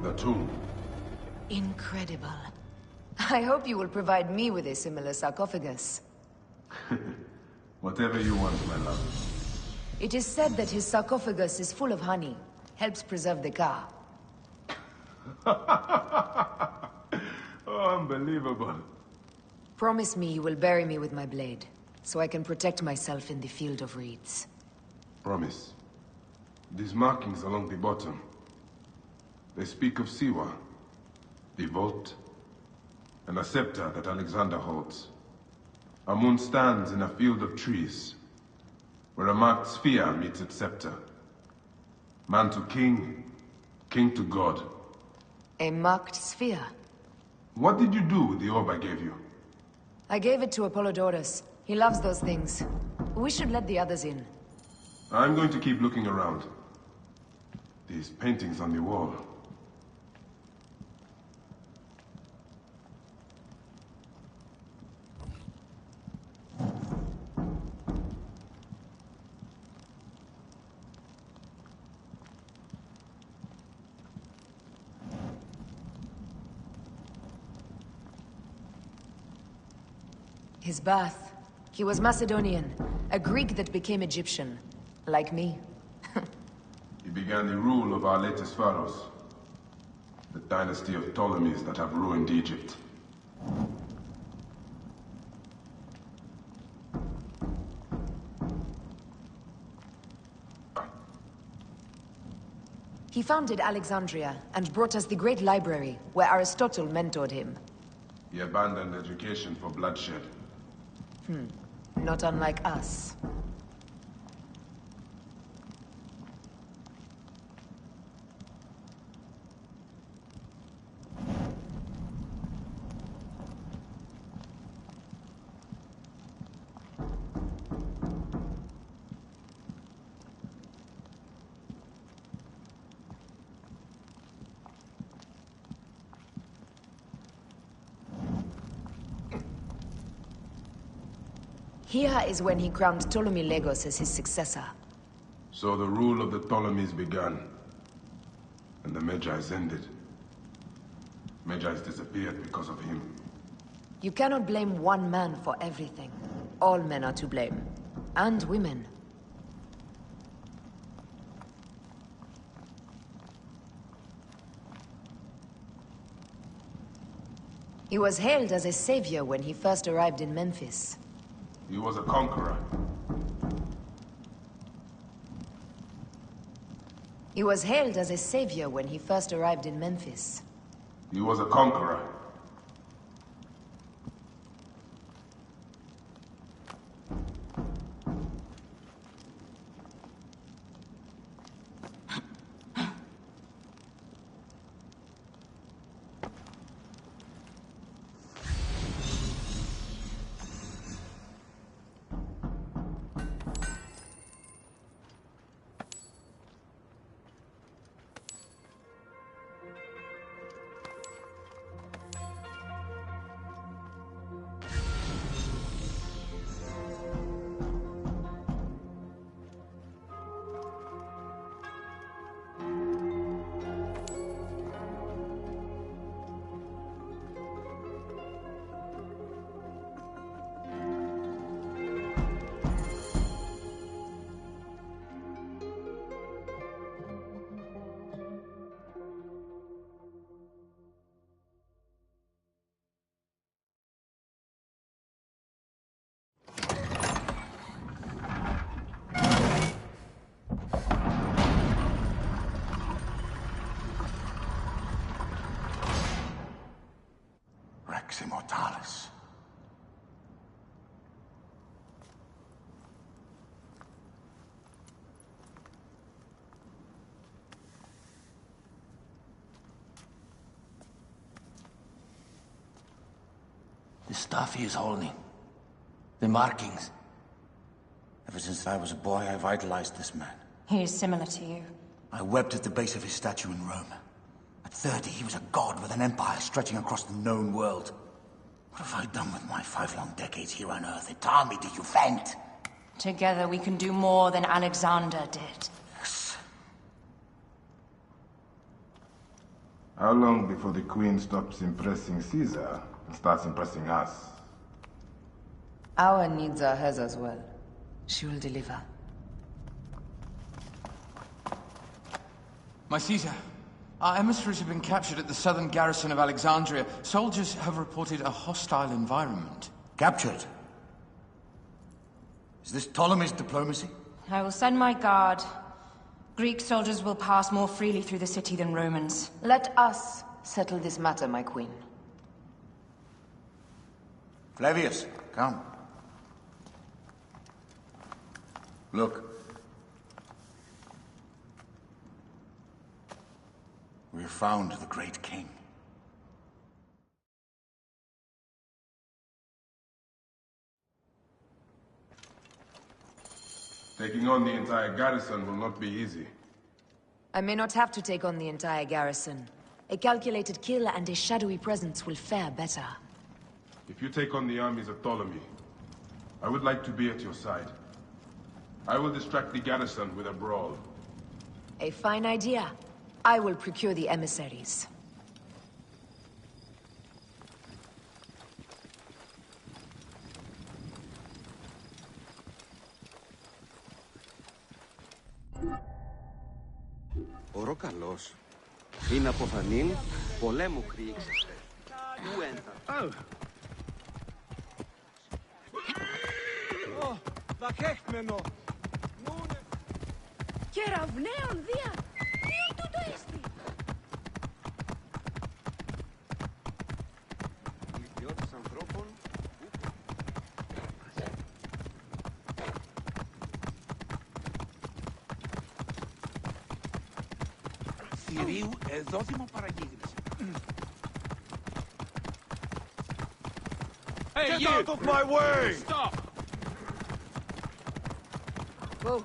The tomb. Incredible. I hope you will provide me with a similar sarcophagus. Whatever you want, my love. It is said that his sarcophagus is full of honey. Helps preserve the car. Oh, unbelievable. Promise me you will bury me with my blade, so I can protect myself in the field of reeds. Promise. These markings along the bottom, they speak of Siwa, the vault, and a scepter that Alexander holds. Amun stands in a field of trees, where a marked sphere meets its scepter. Man to king, king to god. A marked sphere? What did you do with the orb I gave you? I gave it to Apollodorus. He loves those things. We should let the others in. I'm going to keep looking around. These paintings on the wall. His birth. He was Macedonian, a Greek that became Egyptian. Like me. He began the rule of our latest pharaohs. The dynasty of Ptolemies that have ruined Egypt. He founded Alexandria and brought us the great library, where Aristotle mentored him. He abandoned education for bloodshed. Not unlike us. Here is when he crowned Ptolemy Legos as his successor. So the rule of the Ptolemies began, and the Magi's ended. Magi's disappeared because of him. You cannot blame one man for everything. All men are to blame. And women. He was hailed as a savior when he first arrived in Memphis. He was a conqueror. He was hailed as a savior when he first arrived in Memphis. He was a conqueror. Immortalis. The stuff he is holding. The markings. Ever since I was a boy, I've idolized this man. He is similar to you. I wept at the base of his statue in Rome. At 30, he was a god with an empire stretching across the known world. What have I done with my 5 long decades here on Earth? It armed me to defend. Together we can do more than Alexander did. Yes. How long before the Queen stops impressing Caesar and starts impressing us? Our needs are hers as well. She will deliver. My Caesar, our emissaries have been captured at the southern garrison of Alexandria. Soldiers have reported a hostile environment. Captured? Is this Ptolemy's diplomacy? I will send my guard. Greek soldiers will pass more freely through the city than Romans. Let us settle this matter, my queen. Flavius, come. Look. We have found the great king. Taking on the entire garrison will not be easy. I may not have to take on the entire garrison. A calculated kill and a shadowy presence will fare better. If you take on the armies of Ptolemy, I would like to be at your side. I will distract the garrison with a brawl. A fine idea. I will procure the emissaries. Ο Ροκαλός είναι αποφανήν πολέμου χρήξεστε. Ου έντα. Βαχέχμενο. Κεραυναίων δια. Ποιον τούτο έστι. Λυθιώτης ανθρώπων. Θηρίου εδόθημο παραγύγνηση. Hey, get out of my way! Stop! Whoa.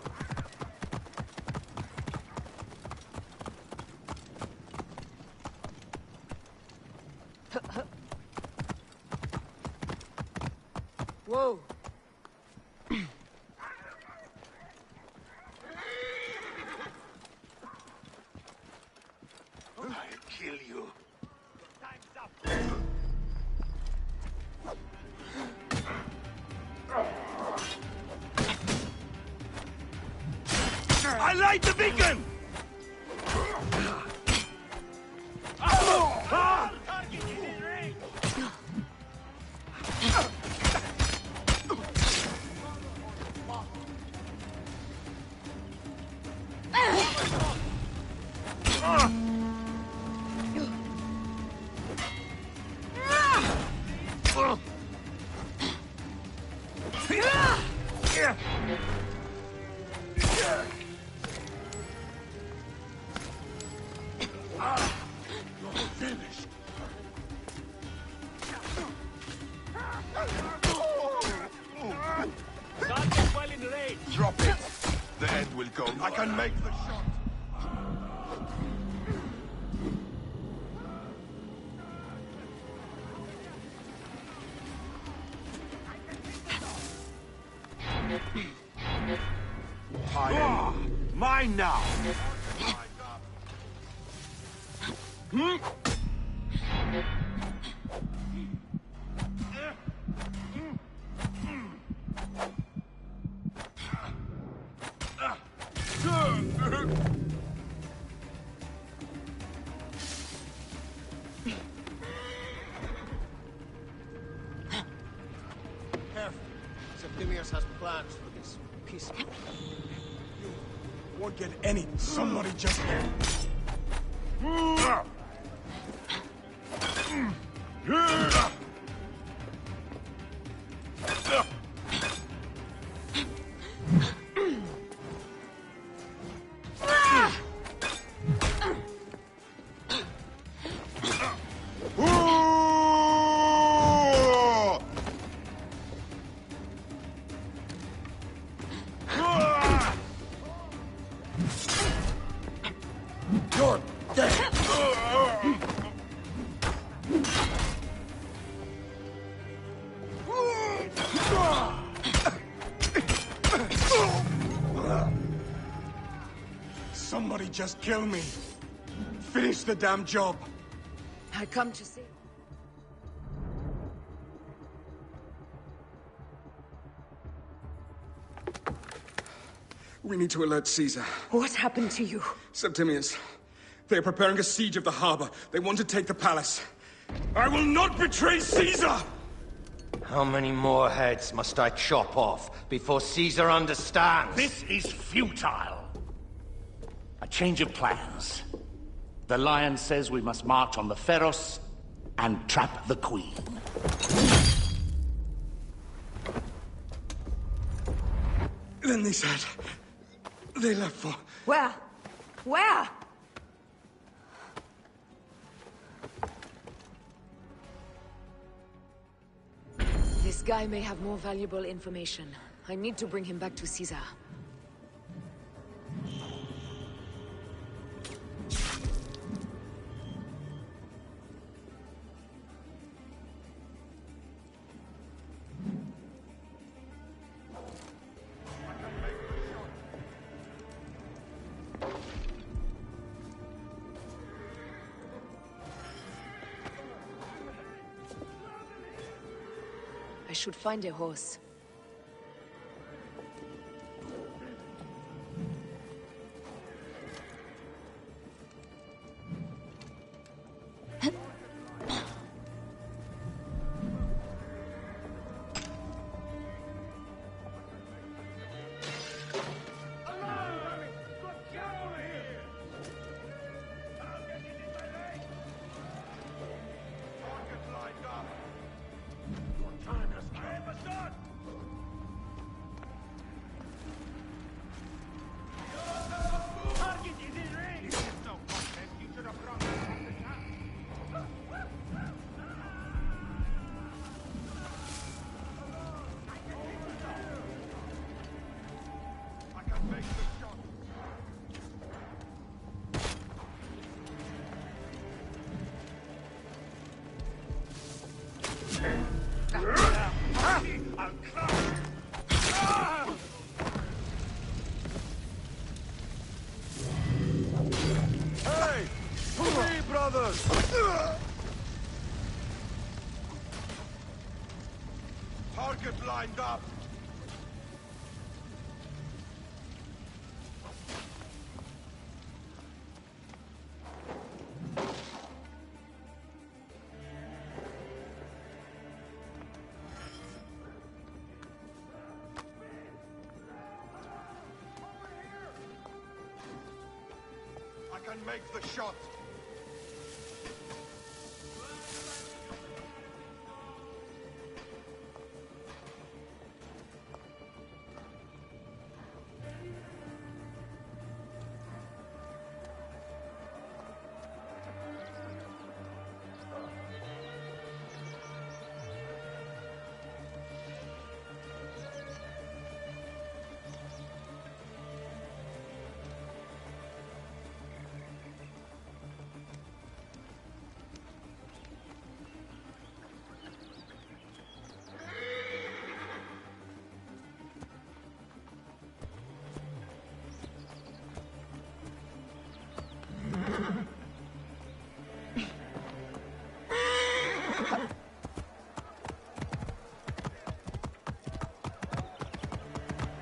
Whoa. I'll kill you. Time's up. I light the beacon! Drop it. The end will come. I can make the shot. Mine now. Septimius has plans for this piece. You won't get any. Somebody just... You're dead! Somebody just kill me. Finish the damn job. I come to see... We need to alert Caesar. What happened to you? Septimius. They are preparing a siege of the harbor. They want to take the palace. I will not betray Caesar! How many more heads must I chop off before Caesar understands? This is futile. A change of plans. The Lion says we must march on the Pharos and trap the Queen. Then they said... They left for... Where? Where? This guy may have more valuable information. I need to bring him back to Caesar. I should find a horse. Target lined up! I can make the shot!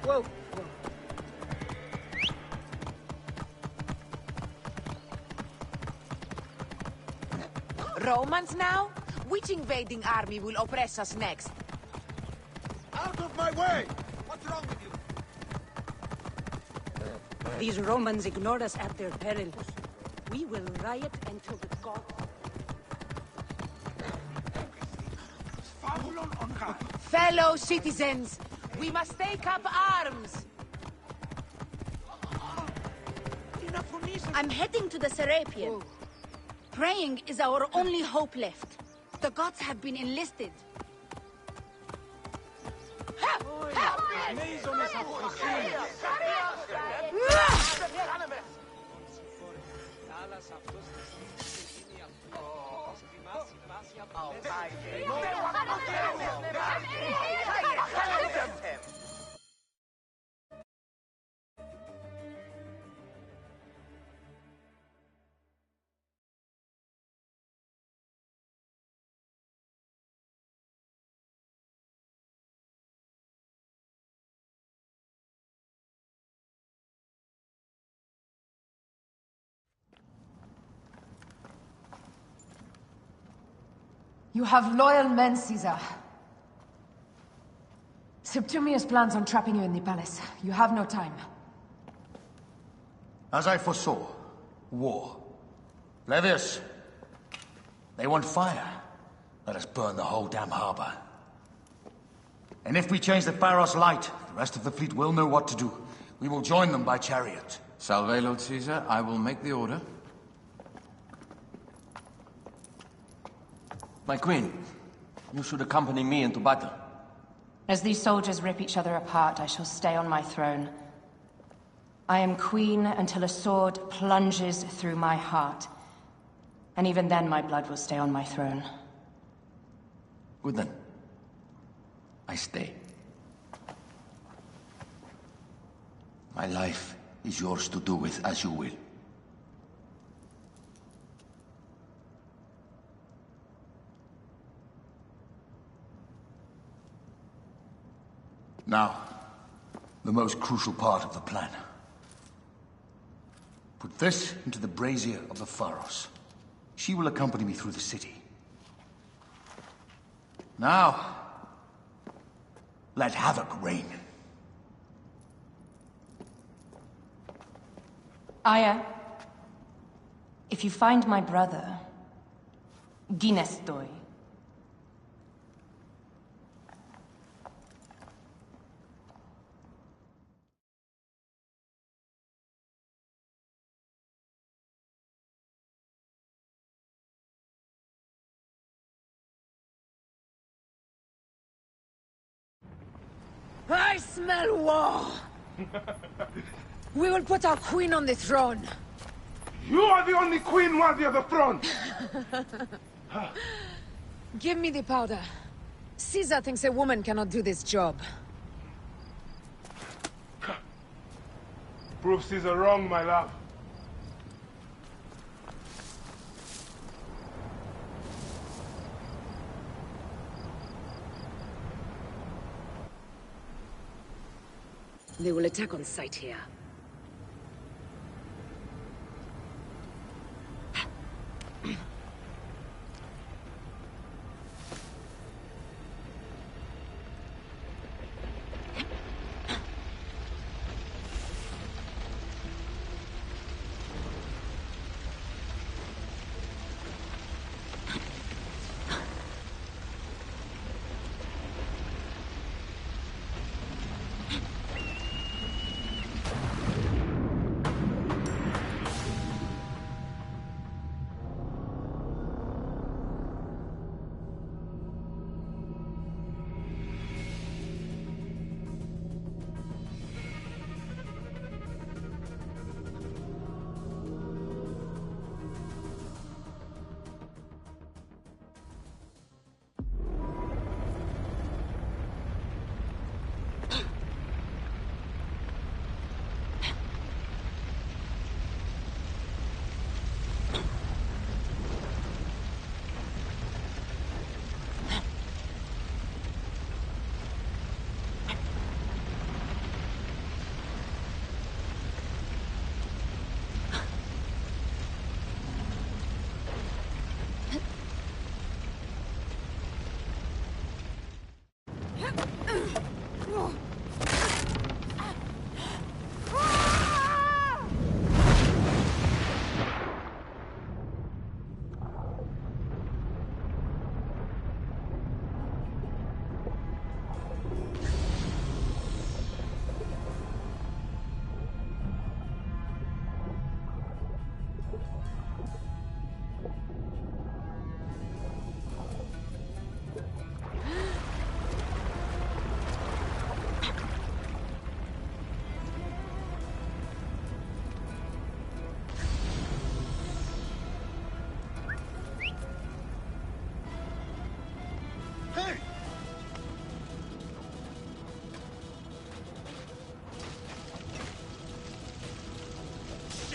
Whoa! Romans now? Which invading army will oppress us next? Out of my way! What's wrong with you? These Romans ignore us at their peril. We will riot until the gods... Fellow citizens, we must take up arms! I'm heading to the Serapion. Praying is our only hope left. The gods have been enlisted. You have loyal men, Caesar. Septimius plans on trapping you in the palace. You have no time. As I foresaw, war. Levius, they want fire. Let us burn the whole damn harbor. And if we change the Pharos light, the rest of the fleet will know what to do. We will join them by chariot. Salve, Lord Caesar. I will make the order. My queen, you should accompany me into battle. As these soldiers rip each other apart, I shall stay on my throne. I am queen until a sword plunges through my heart. And even then my blood will stay on my throne. Good then. I stay. My life is yours to do with as you will. Now, the most crucial part of the plan. Put this into the brazier of the Pharos. She will accompany me through the city. Now, let havoc reign. Aya, if you find my brother, Ginestoy. I smell war! We will put our queen on the throne. You are the only queen worthy of the throne! Give me the powder. Caesar thinks a woman cannot do this job. Prove Caesar wrong, my love. They will attack on sight here.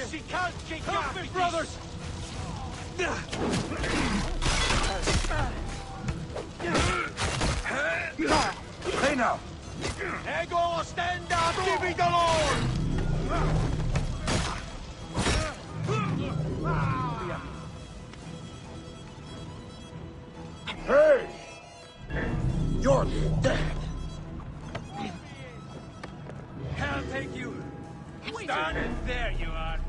She can't kick out, brothers! Hey now! Ego, stand up! Give me the Lord! Hey! There you are.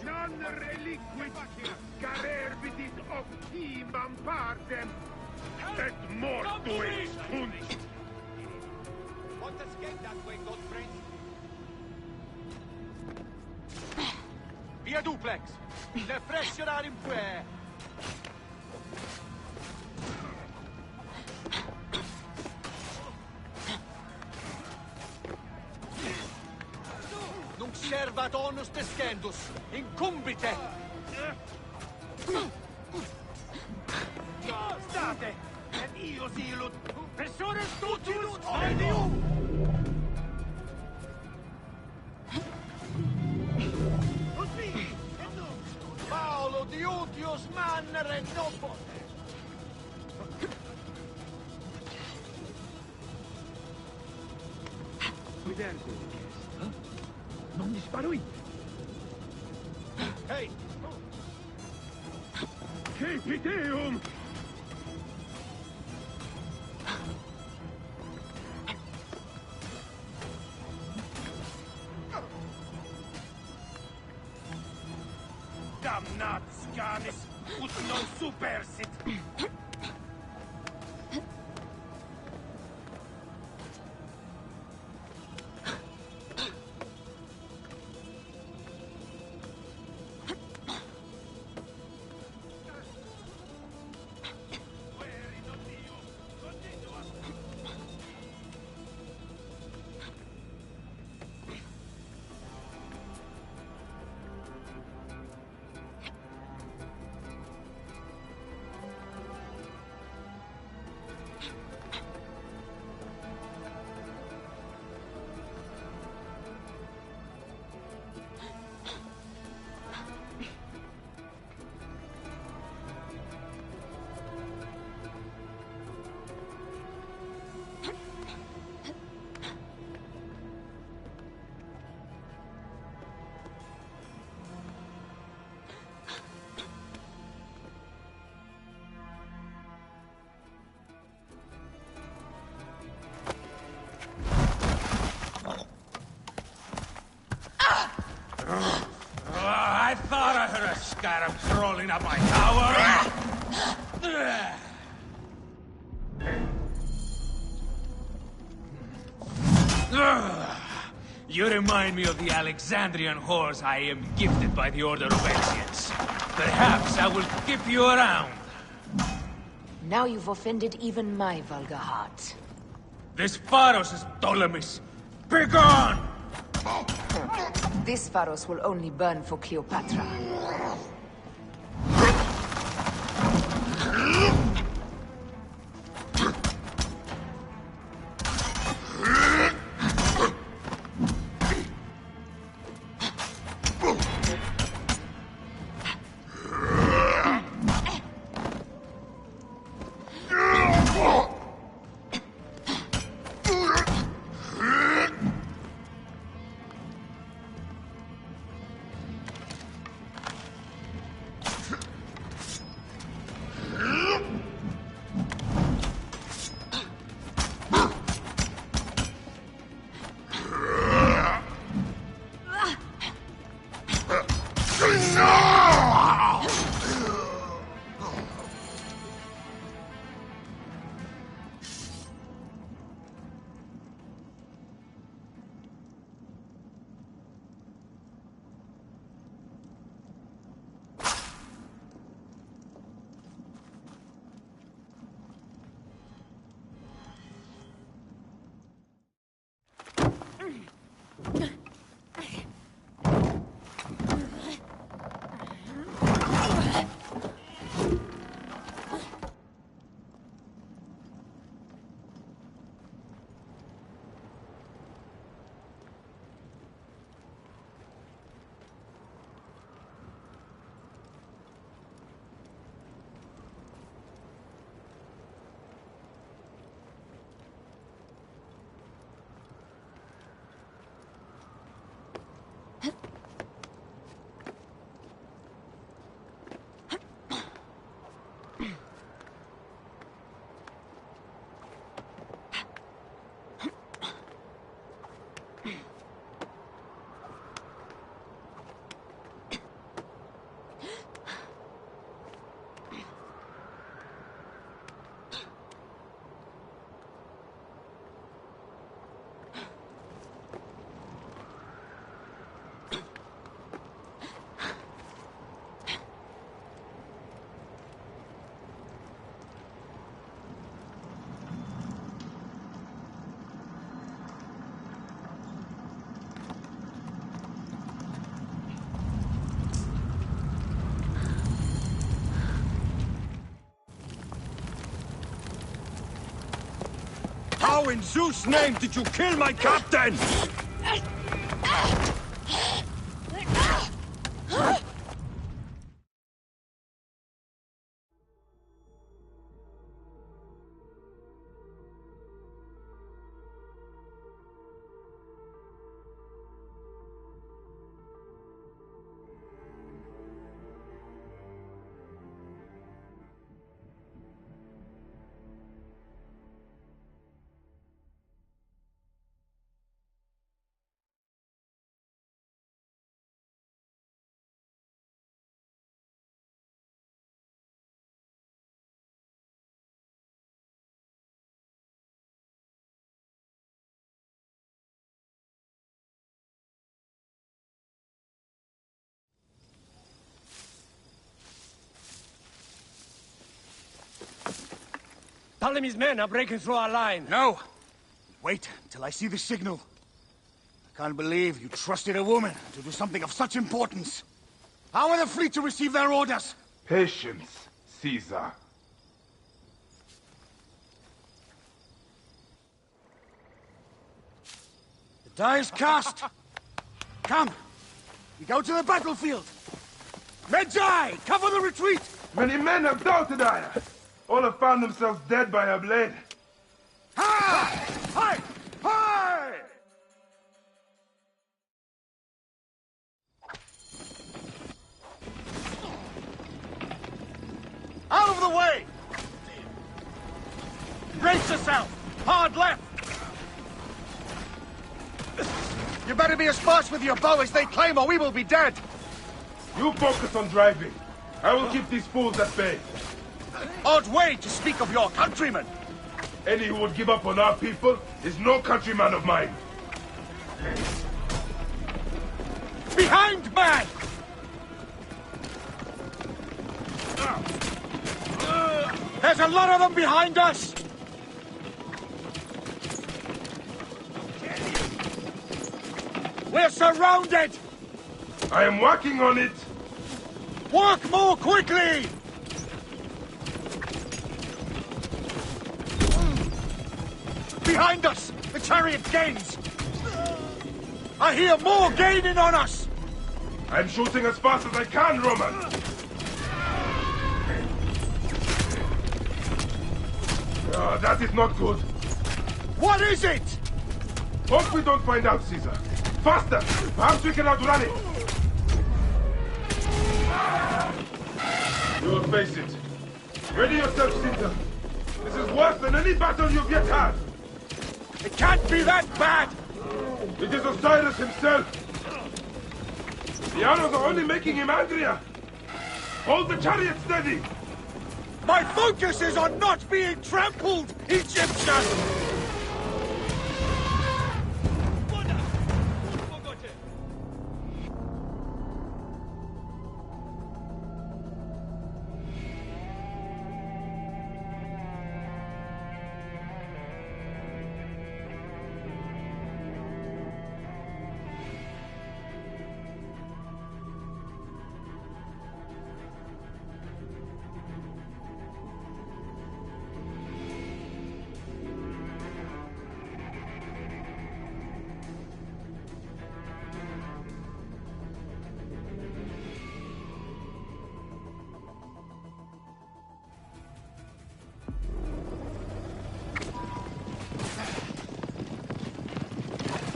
Non reliquit carerbidis optimam partem, et mortuis sunt. Want to escape that way, good friend? Via duplex! Le pressionar in puer! Nunc servat onus descendus, incumbite! State! Et io silut! Persones tutilus omnium! Paolo Diutius mannere nopo! Vidente, non disparuit! Hey! Cepideum! Damnat scanis, ut non supersit! I thought I heard a scarab crawling up my tower. You remind me of the Alexandrian whores I am gifted by the Order of Ancients. Perhaps I will keep you around. Now you've offended even my vulgar heart. This Pharos is Ptolemy's. Begone! This Pharos will only burn for Cleopatra. How in Zeus' name did you kill my captain? Ptolemy's men are breaking through our line. No! Wait till I see the signal. I can't believe you trusted a woman to do something of such importance. How are the fleet to receive their orders? Patience, Caesar. The die is cast. Come, we go to the battlefield. Magi, cover the retreat! Many men have doubted Aya. All have found themselves dead by her blade. Hi! Hi! Hi! Out of the way! Brace yourself! Hard left! You better be as fast with your bow as they claim, or we will be dead! You focus on driving. I will keep these fools at bay. Odd way to speak of your countrymen! Any who would give up on our people is no countryman of mine. Behind, man! There's a lot of them behind us! We're surrounded! I am working on it! Work more quickly! Behind us! The chariot gains! I hear more gaining on us! I'm shooting as fast as I can, Roman! That is not good. What is it? Hope we don't find out, Caesar. Faster! Perhaps we can outrun it! You will face it. Ready yourself, Caesar. This is worse than any battle you've yet had. It can't be that bad! It is Osiris himself. The arrows are only making him angrier. Hold the chariot steady. My focus is on not being trampled, Egyptian!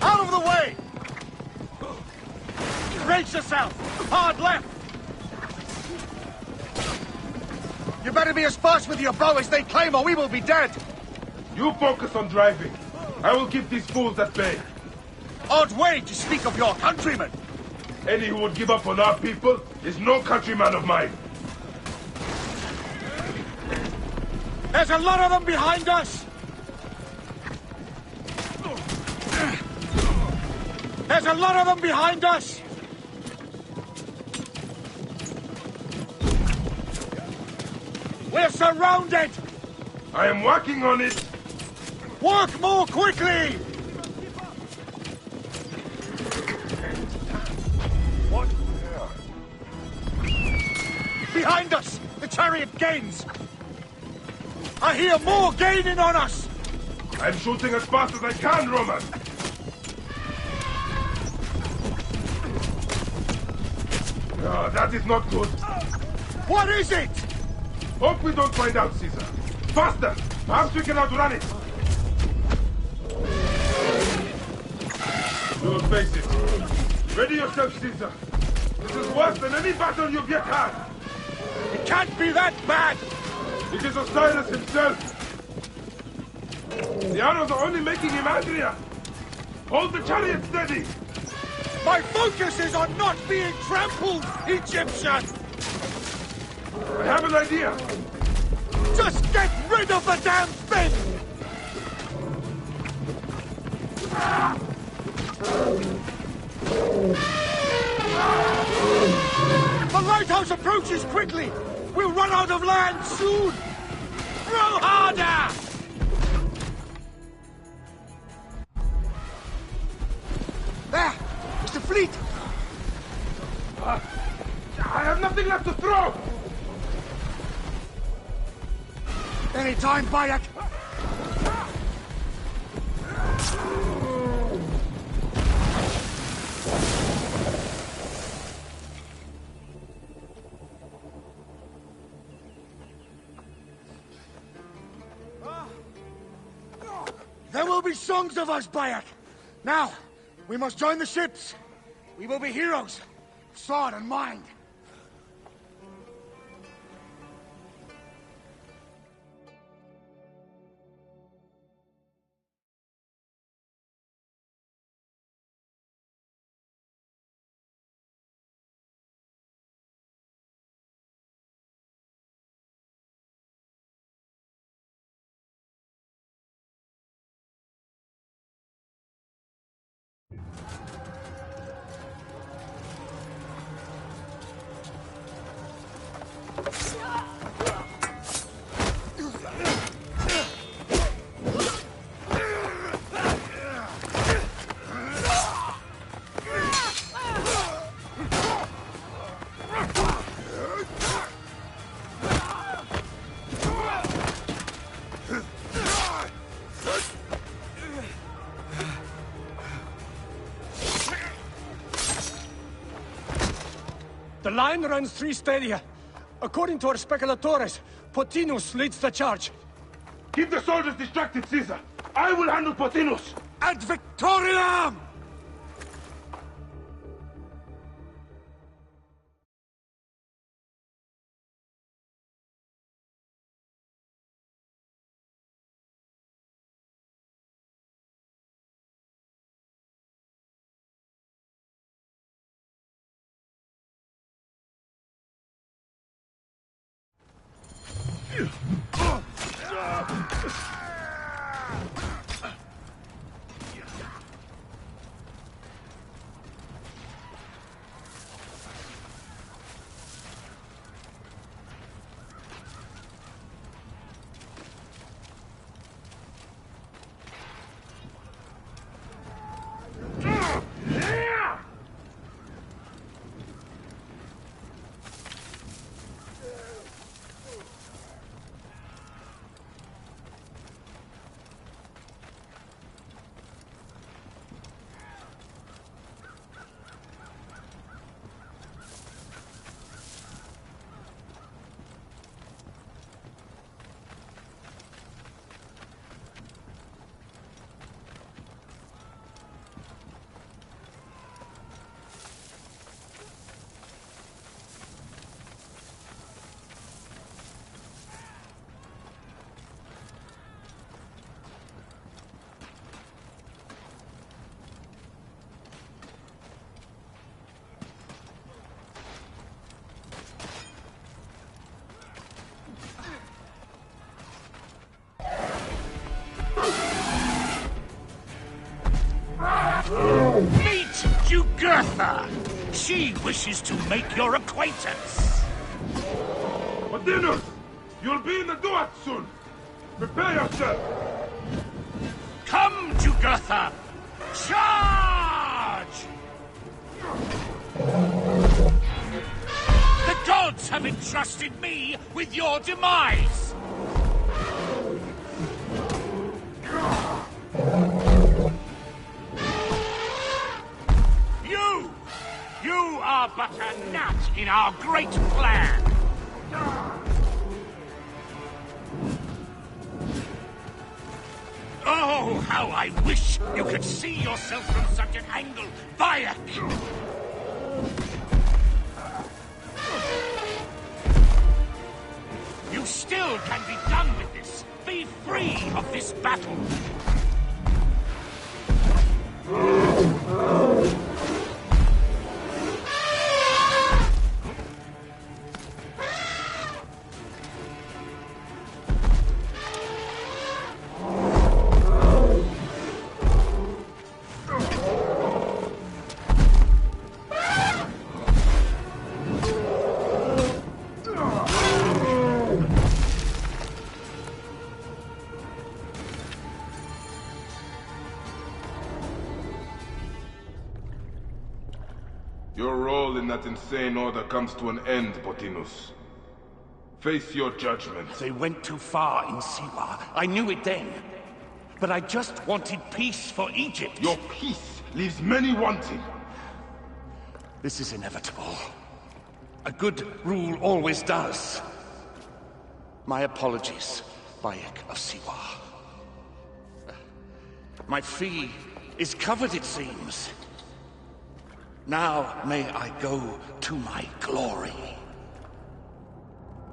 Out of the way! Brace yourself! Hard left! You better be as fast with your bow as they claim, or we will be dead! You focus on driving. I will keep these fools at bay. Odd way to speak of your countrymen! Any who would give up on our people is no countryman of mine. There's a lot of them behind us! There's a lot of them behind us! We're surrounded! I am working on it! Work more quickly! What? Behind us! The chariot gains! I hear more gaining on us! I'm shooting as fast as I can, Roman! No, that is not good. What is it? Hope we don't find out, Caesar. Faster! Perhaps we can outrun it! You'll face it. Ready yourself, Caesar. This is worse than any battle you've yet had. It can't be that bad! It is Osiris himself. The arrows are only making him angrier. Hold the chariot steady. My focus is on not being trampled, Egyptian! I have an idea. Just get rid of the damn thing! The lighthouse approaches quickly! We'll run out of land soon! Throw harder! There! It's the fleet! I have nothing left to throw! Anytime, Bayek! There will be songs of us, Bayek! Now, we must join the ships! We will be heroes! Sword and mind! The line runs 3 stadia. According to our speculatores, Pothinus leads the charge. Keep the soldiers distracted, Caesar. I will handle Pothinus. Ad Victoriam! Meet Jugurtha! She wishes to make your acquaintance. Pothinus! You'll be in the Duat soon! Prepare yourself! Come, Jugurtha! Charge! The gods have entrusted me with your demise! You are but a gnat in our great plan. Oh, how I wish you could see yourself from such an angle, Bayek! You still can be done with this. Be free of this battle. Your role in that insane order comes to an end, Botinus. Face your judgment. They went too far in Siwa. I knew it then. But I just wanted peace for Egypt. Your peace leaves many wanting. This is inevitable. A good rule always does. My apologies, Bayek of Siwa. My fee is covered, it seems. Now may I go to my glory.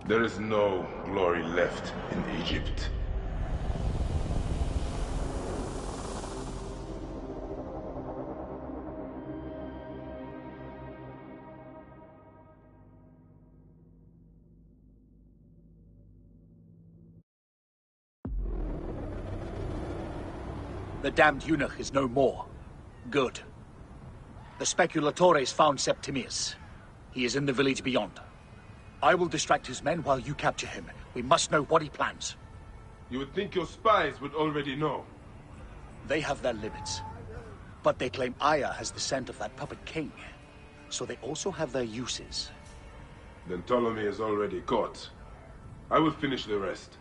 There is no glory left in Egypt. The damned eunuch is no more. Good. The speculatores found Septimius. He is in the village beyond. I will distract his men while you capture him. We must know what he plans. You would think your spies would already know. They have their limits. But they claim Aya has the scent of that puppet king. So they also have their uses. Then Ptolemy is already caught. I will finish the rest.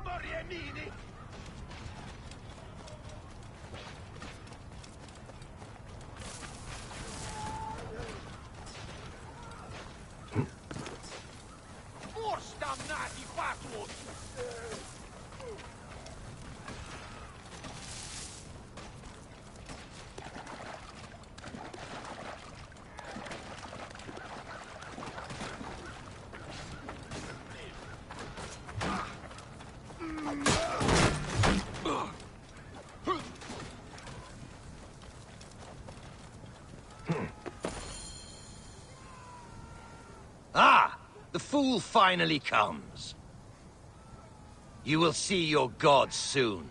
Moriamini! Forse dannati fatuos! Ah! The fool finally comes. You will see your gods soon.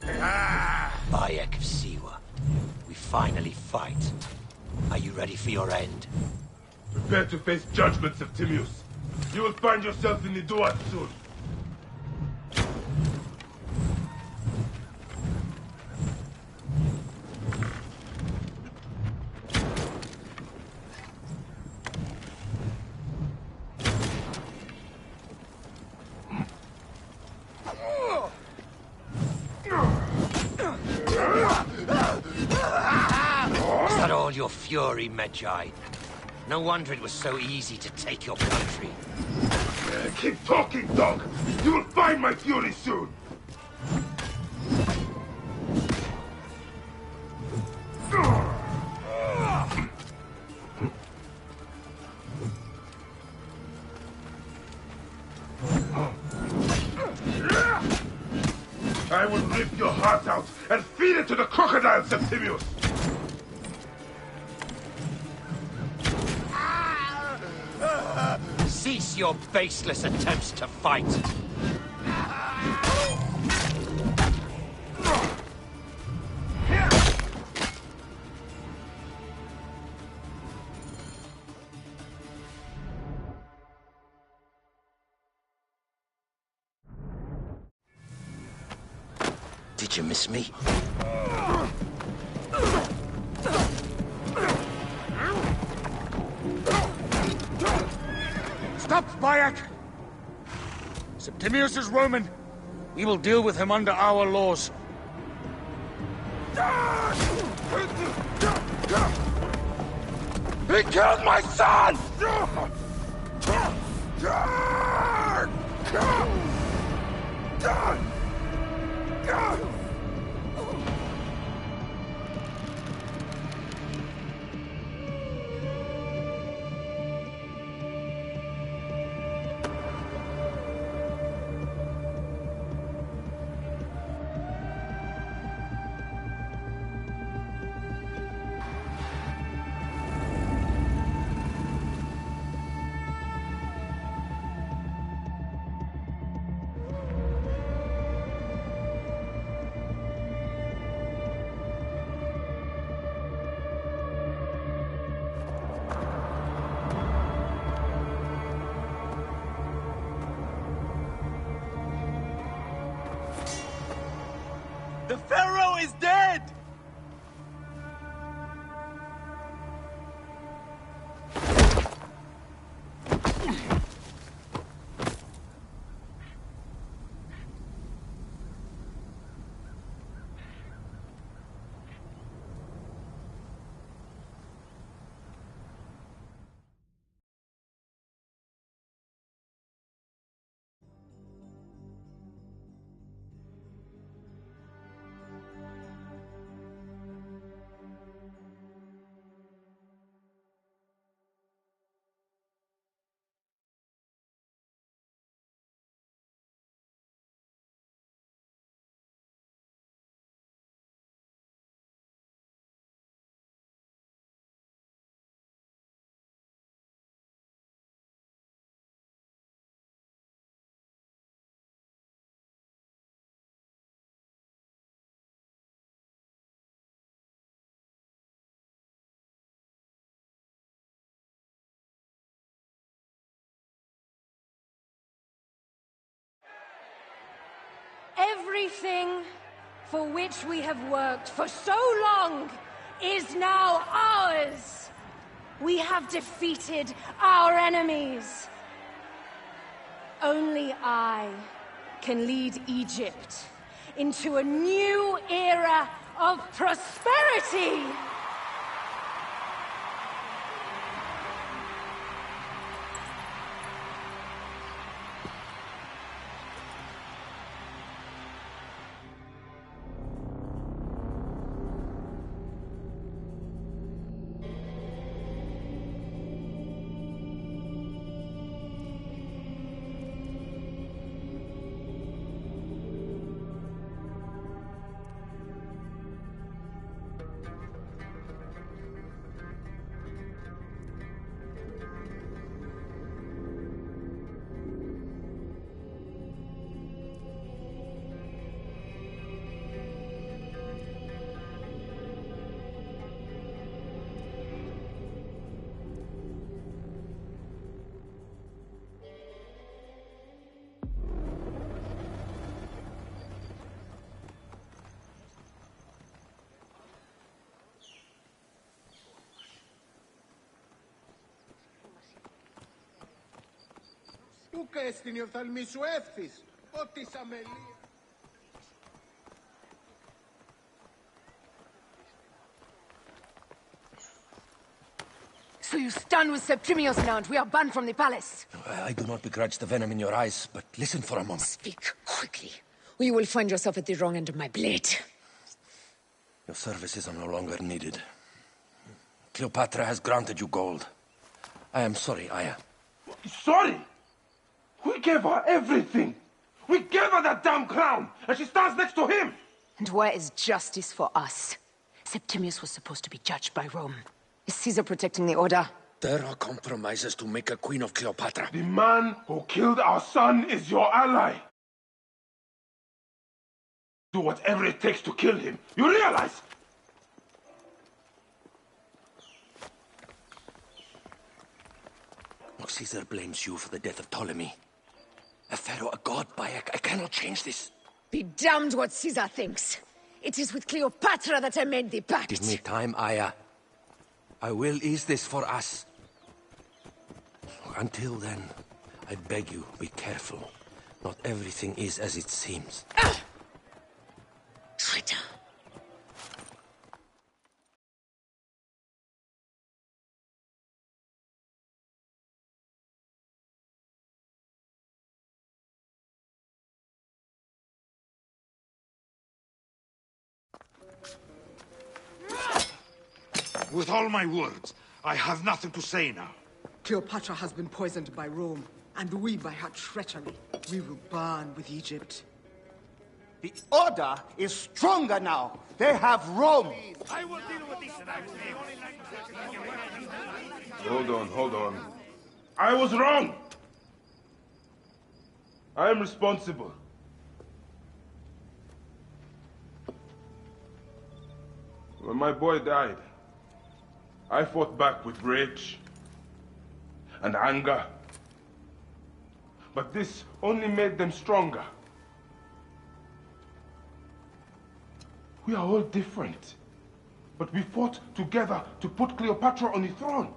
Bayek of Siwa, we finally fight. Are you ready for your end? Prepare to face judgment, Septimius. You will find yourself in the Duat soon. all your fury, Medjay. No wonder it was so easy to take your country. Keep talking, dog! You will find my fury soon! I will rip your heart out and feed it to the crocodile, Septimius! Cease your baseless attempts to fight! Did you miss me? Stop, Bayek! Septimius is Roman. We will deal with him under our laws. He killed my son! The Pharaoh is dead! Everything for which we have worked for so long is now ours. We have defeated our enemies. Only I can lead Egypt into a new era of prosperity. Ούκ έστειν η οφθαλμή σου εύθυς, ό,τι σ' αμελία. So you stand with Septimius now and we are banned from the palace? I do not begrudge the venom in your eyes, but listen for a moment. Speak quickly, or you will find yourself at the wrong end of my blade. Your services are no longer needed. Cleopatra has granted you gold. I am sorry, Aya. Sorry? We gave her everything. We gave her that damn crown, and she stands next to him. And where is justice for us? Septimius was supposed to be judged by Rome. Is Caesar protecting the order? There are compromises to make a queen of Cleopatra. The man who killed our son is your ally. Do whatever it takes to kill him. You realize? Caesar blames you for the death of Ptolemy. A pharaoh, a god, Bayek. I cannot change this. Be damned what Caesar thinks. It is with Cleopatra that I made the pact. Give me time, Aya. I will ease this for us. Until then, I beg you, be careful. Not everything is as it seems. Traitor. With all my words, I have nothing to say now. Cleopatra has been poisoned by Rome, and we by her treachery. We will burn with Egypt. The Order is stronger now. They have Rome. I will deal with this. Hold on. I was wrong. I am responsible. When my boy died, I fought back with rage and anger. But this only made them stronger. We are all different. But we fought together to put Cleopatra on the throne.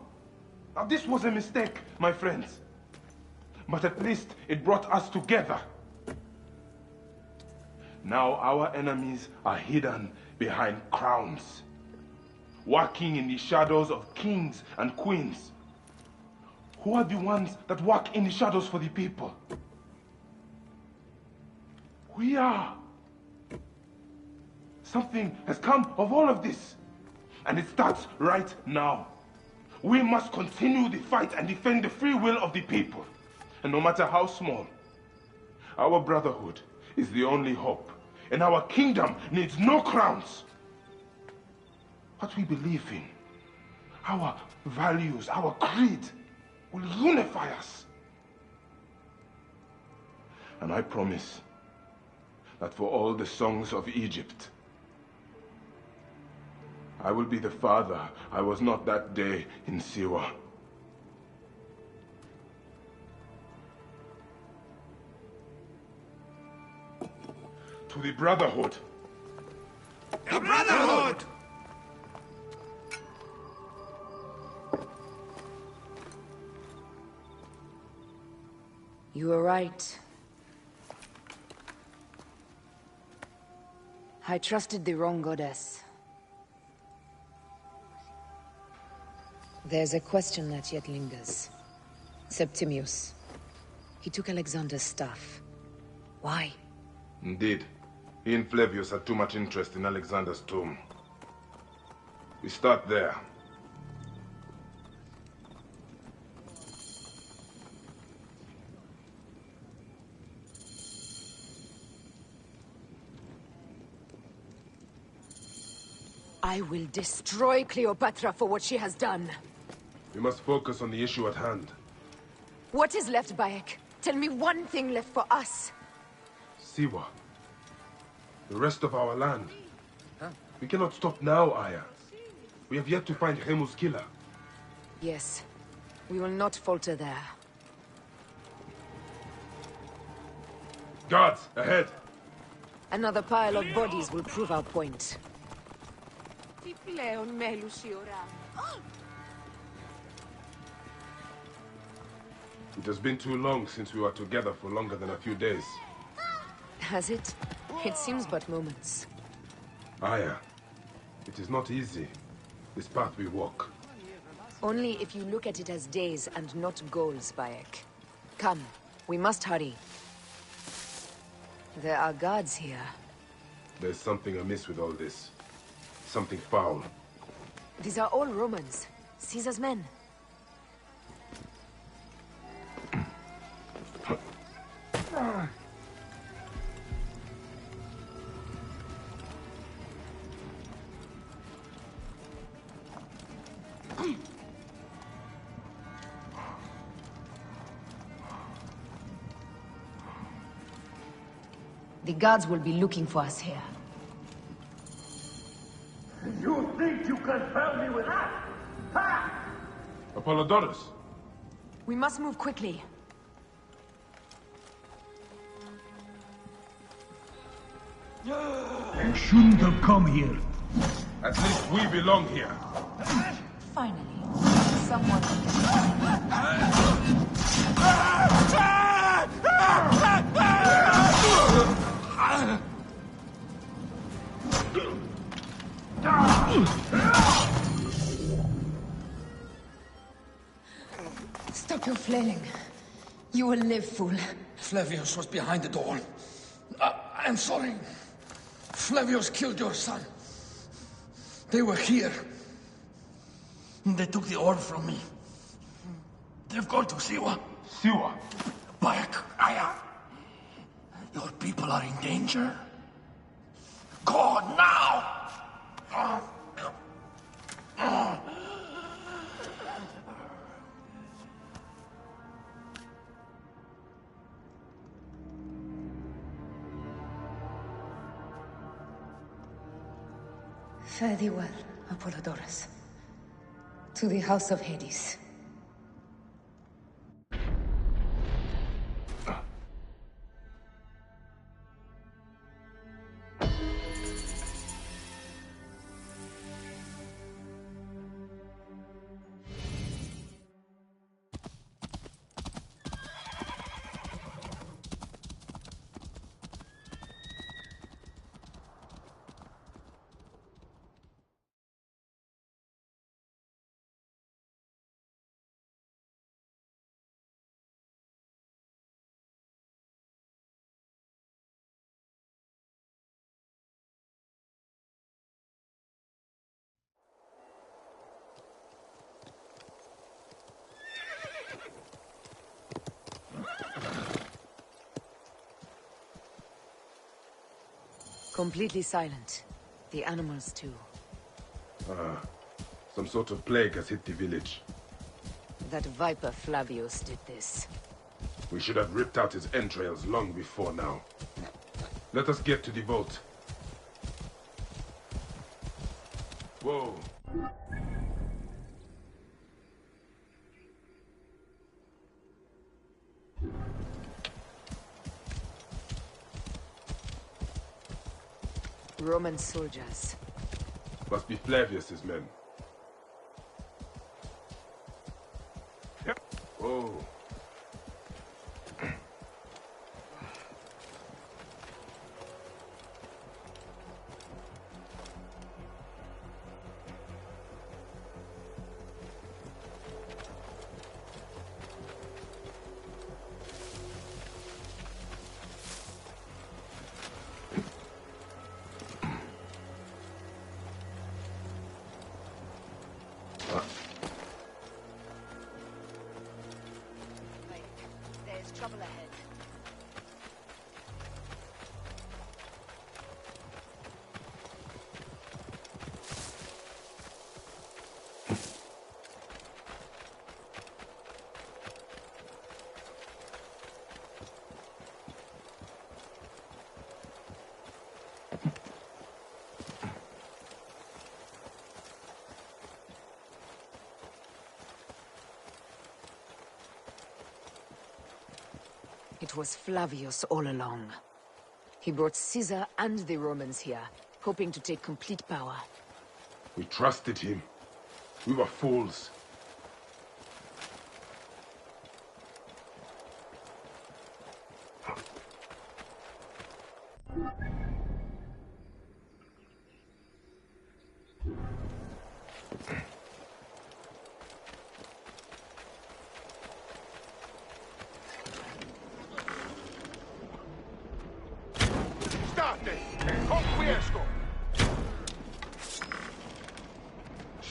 Now this was a mistake, my friends. But at least it brought us together. Now our enemies are hidden behind crowns, working in the shadows of kings and queens. Who are the ones that work in the shadows for the people? We are. Something has come of all of this, and it starts right now. We must continue the fight and defend the free will of the people. And no matter how small, our brotherhood is the only hope, and our kingdom needs no crowns. What we believe in, our values, our creed, will unify us. And I promise that for all the songs of Egypt, I will be the father I was not that day in Siwa. To the Brotherhood. The Brotherhood! You were right. I trusted the wrong goddess. There's a question that yet lingers. Septimius. He took Alexander's staff. Why? Indeed. He and Flavius had too much interest in Alexander's tomb. We start there. I will destroy Cleopatra for what she has done. We must focus on the issue at hand. What is left, Bayek? Tell me one thing left for us. Siwa. The rest of our land. We cannot stop now, Aya. We have yet to find Remu's killer. Yes. We will not falter there. Guards, ahead! Another pile of bodies will prove our point. It has been too long since we were together for longer than a few days. Has it? It seems but moments. Aya, it is not easy, this path we walk. Only if you look at it as days and not goals, Bayek. Come, we must hurry. There are guards here. There's something amiss with all this. Something foul. These are all Romans. Caesar's men. The guards will be looking for us here. You think you can help me with that? Ha! Apollodorus! We must move quickly. You shouldn't have come here. At least we belong here. Finally, someone... Stop your flailing. You will live, fool. Flavius was behind the door. I'm sorry. Flavius killed your son. They were here. They took the orb from me. They've gone to Siwa. Siwa? Bayek, Aya. Your people are in danger. Go now! Fare thee well, Apollodorus. To the House of Hades. Completely silent. The animals too. Some sort of plague has hit the village. That viper Flavius did this. We should have ripped out his entrails long before now. Let us get to the vault. Whoa. Roman soldiers. Must be Flavius's men. Yep. Oh. There's trouble ahead. It was Flavius all along. He brought Caesar and the Romans here, hoping to take complete power. We trusted him. We were fools.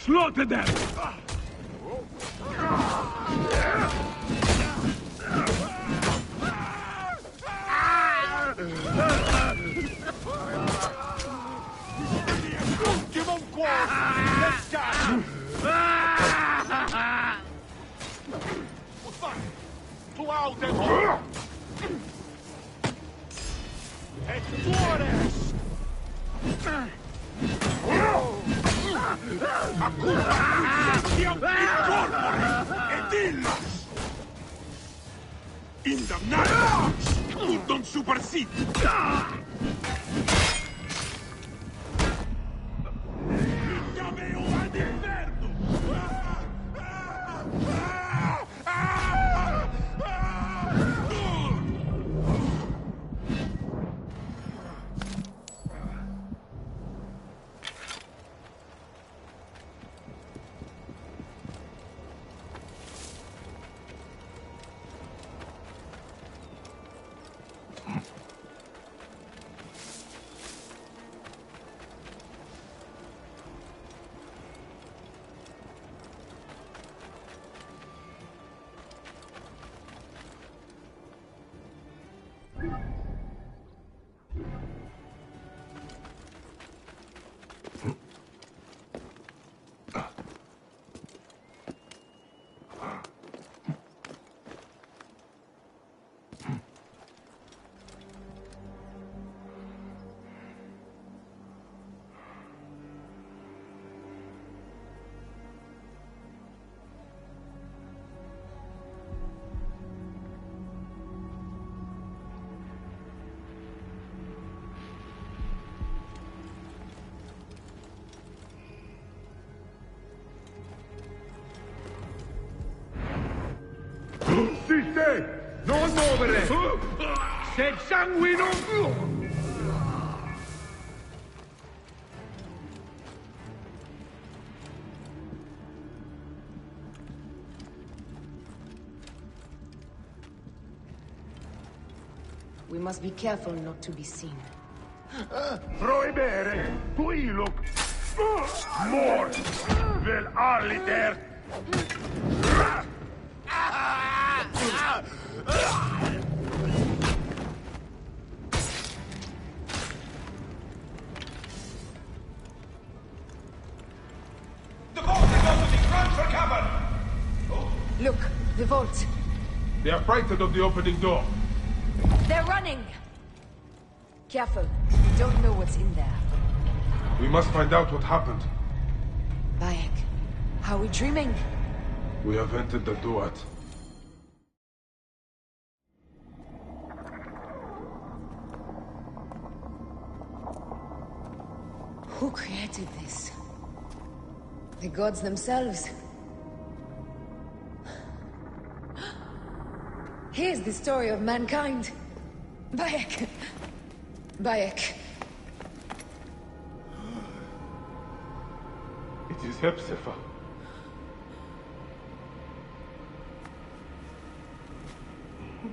Slaughter them! L'ultimo cuore! Pescato! Tu auto! E cuore! Ed illas! Indamnata! Udon super sit! Incameo ad inferno! Consiste! Non muovere! Se il sangue non... We must be careful not to be seen. Prohibere! Tu ilok! Mor! Vel aliter! Look, the vault. They are frightened of the opening door. They're running! Careful. We don't know what's in there. We must find out what happened. Bayek, are we dreaming? We have entered the Duat. Who created this? The gods themselves. Here's the story of mankind. Bayek. Bayek. It is Hepzibah.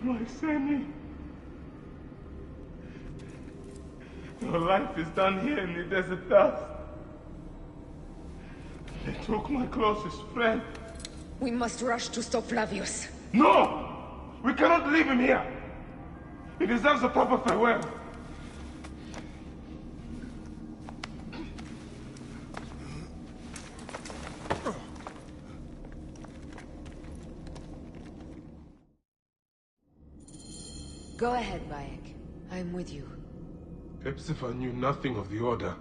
My Sammy. Your life is done here in the desert dust. They took my closest friend. We must rush to stop Flavius. No! We cannot leave him here! He deserves a proper farewell. Go ahead, Bayek. I'm with you. Hepzibah knew nothing of the Order.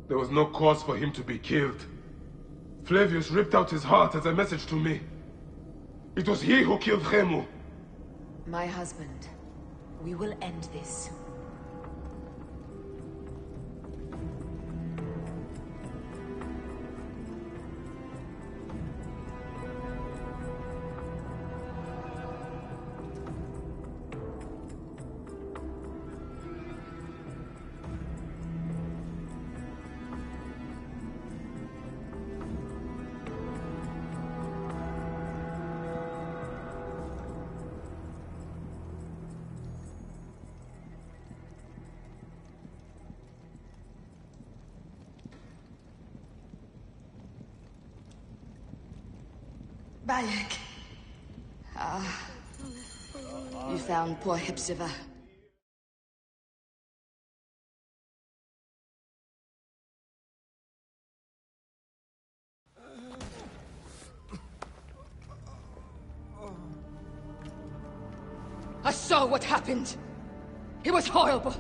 There was no cause for him to be killed. Flavius ripped out his heart as a message to me. It was he who killed Khemu. My husband. We will end this. Bayek. You found poor Hepzibah. I saw what happened. It was horrible.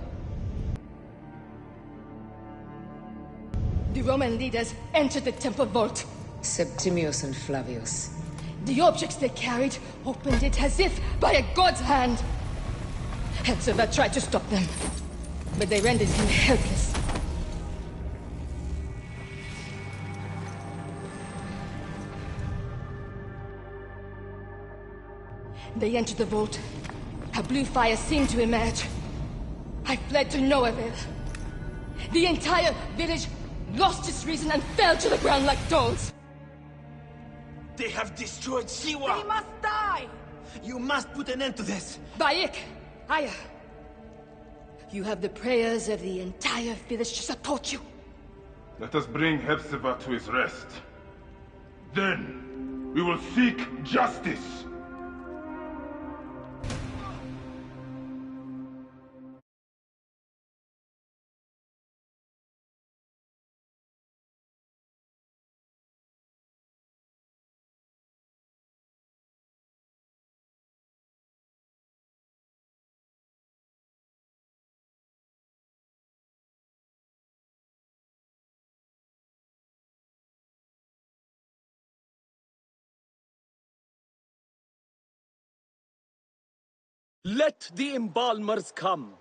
The Roman leaders entered the temple vault. Septimius and Flavius. The objects they carried opened it as if by a god's hand. Hepzibah tried to stop them, but they rendered him helpless. They entered the vault. A blue fire seemed to emerge. I fled to no avail. The entire village lost its reason and fell to the ground like dolls. They have destroyed Siwa! They must die! You must put an end to this! Bayek! Aya! You have the prayers of the entire village to support you. Let us bring Hepzibah to his rest. Then, we will seek justice! Let the embalmers come.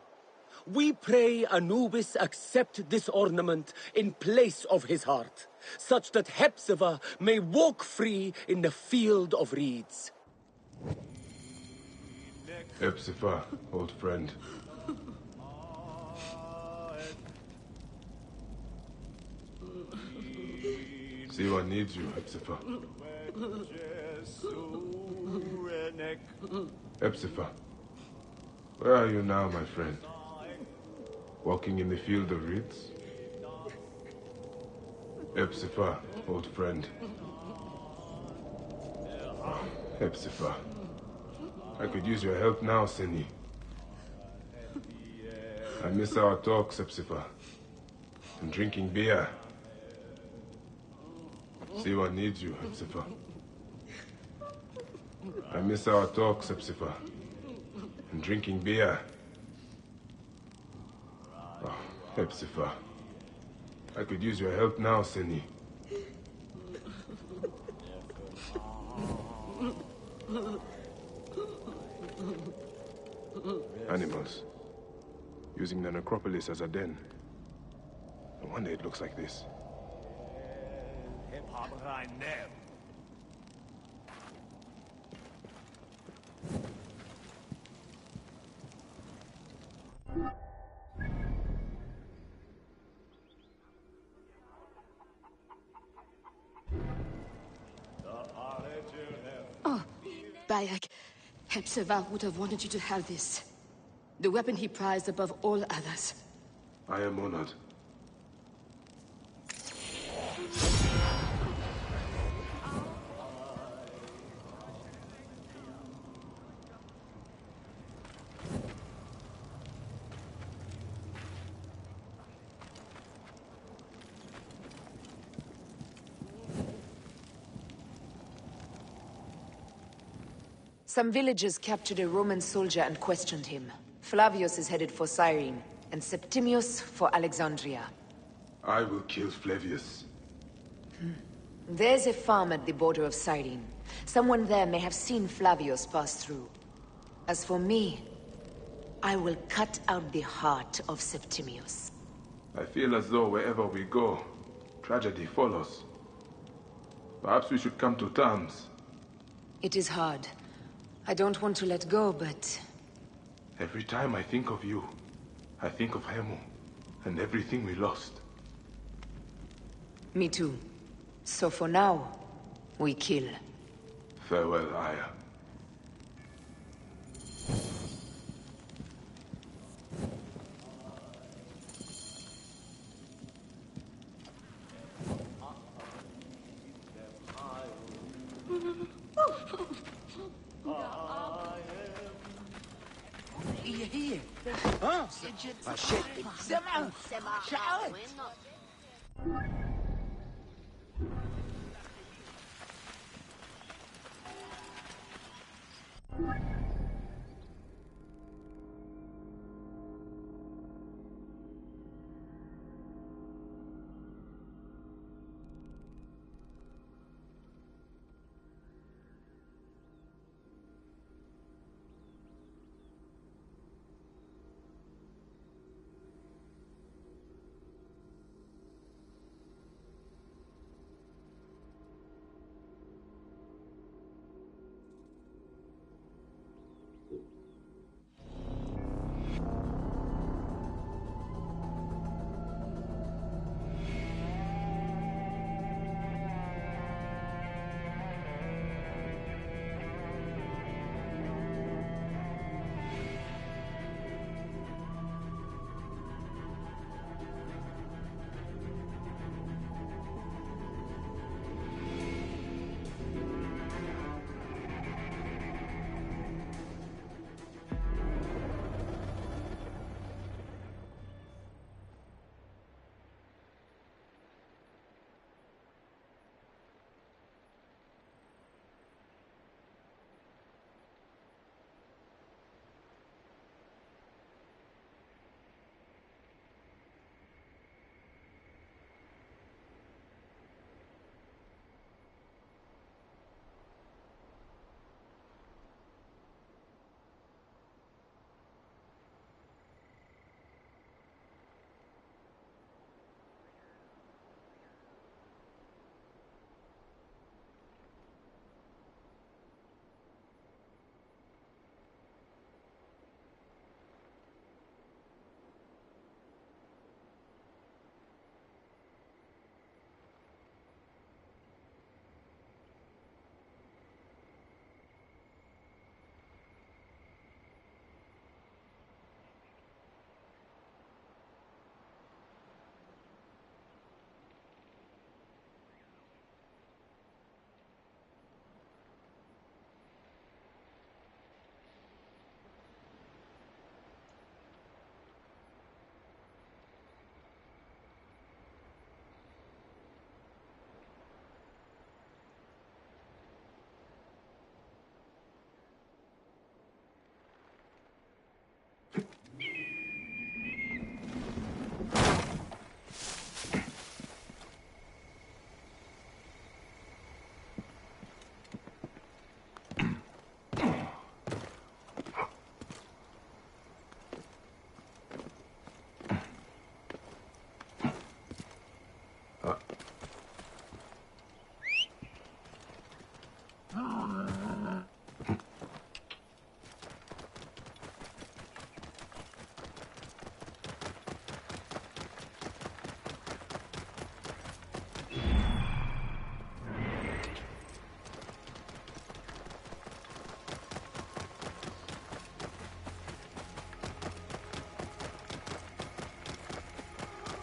We pray Anubis accept this ornament in place of his heart, such that Hepzibah may walk free in the field of reeds. Hepzibah, old friend. Siwa needs you, Hepzibah. Hepzibah, where are you now, my friend? Walking in the field of reeds? Hepzibah, old friend. Oh, Hepzibah. I could use your help now, Seni. I miss our talks, Hepzibah. And drinking beer. Siwa needs you, Hepzibah. I miss our talks, Hepzibah. And drinking beer. Oh, Hepzibah. I could use your help now, Seni. Animals. Using the necropolis as a den. No wonder it looks like this. Oh, Bayek. Hepzibah would have wanted you to have this. The weapon he prized above all others. I am honored. Some villagers captured a Roman soldier and questioned him. Flavius is headed for Cyrene, and Septimius for Alexandria. I will kill Flavius. There's a farm at the border of Cyrene. Someone there may have seen Flavius pass through. As for me, I will cut out the heart of Septimius. I feel as though wherever we go, tragedy follows. Perhaps we should come to terms. It is hard. I don't want to let go, but... Every time I think of you, I think of Hemu, and everything we lost. Me too. So for now, we kill. Farewell, Aya. هي ها سمعوا شعرت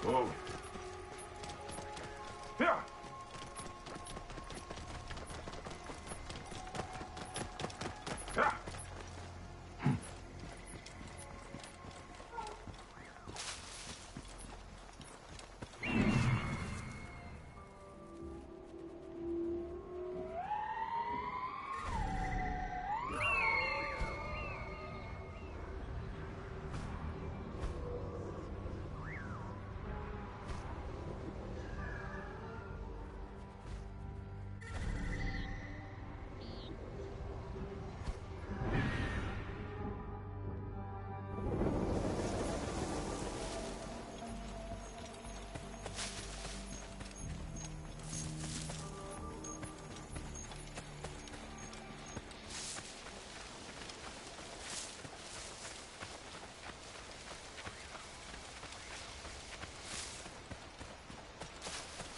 Whoa. Yeah. Yeah.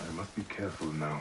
I must be careful now.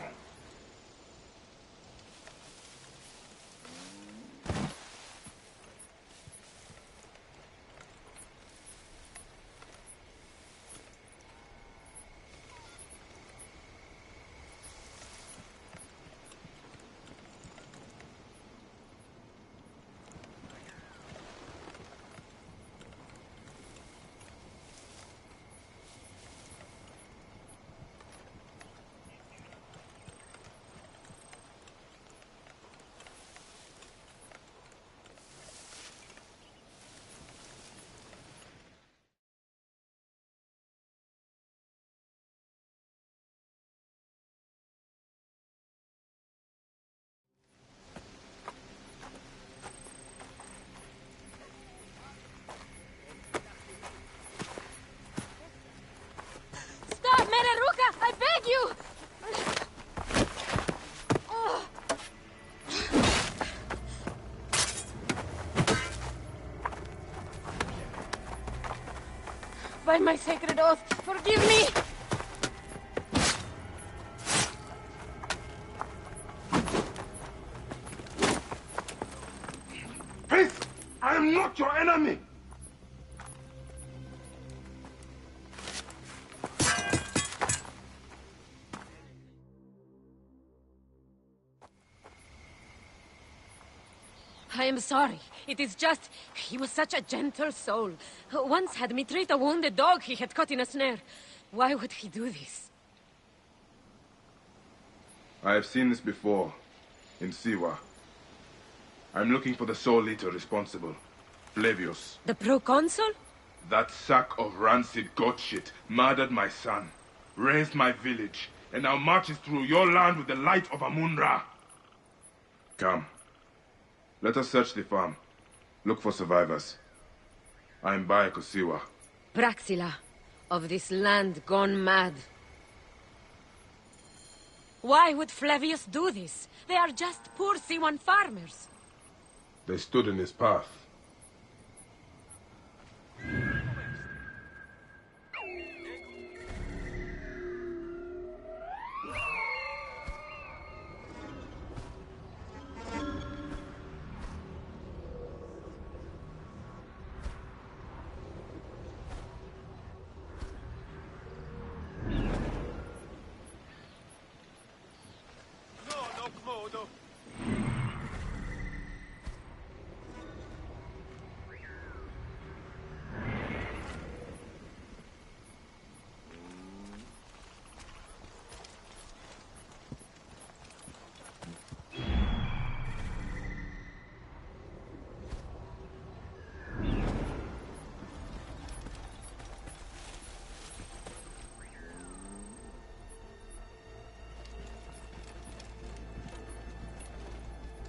By my sacred oath, forgive me! Face! I am not your enemy! I am sorry. It is just... he was such a gentle soul. Once had me treat a wounded dog he had caught in a snare. Why would he do this? I have seen this before, in Siwa. I'm looking for the sole leader responsible, Flavius. The proconsul? That sack of rancid goat shit murdered my son, raised my village, and now marches through your land with the light of Amun-Ra. Come. Let us search the farm. Look for survivors. I am by Kosiwa. Praxila, of this land gone mad. Why would Flavius do this? They are just poor Siwan farmers. They stood in his path.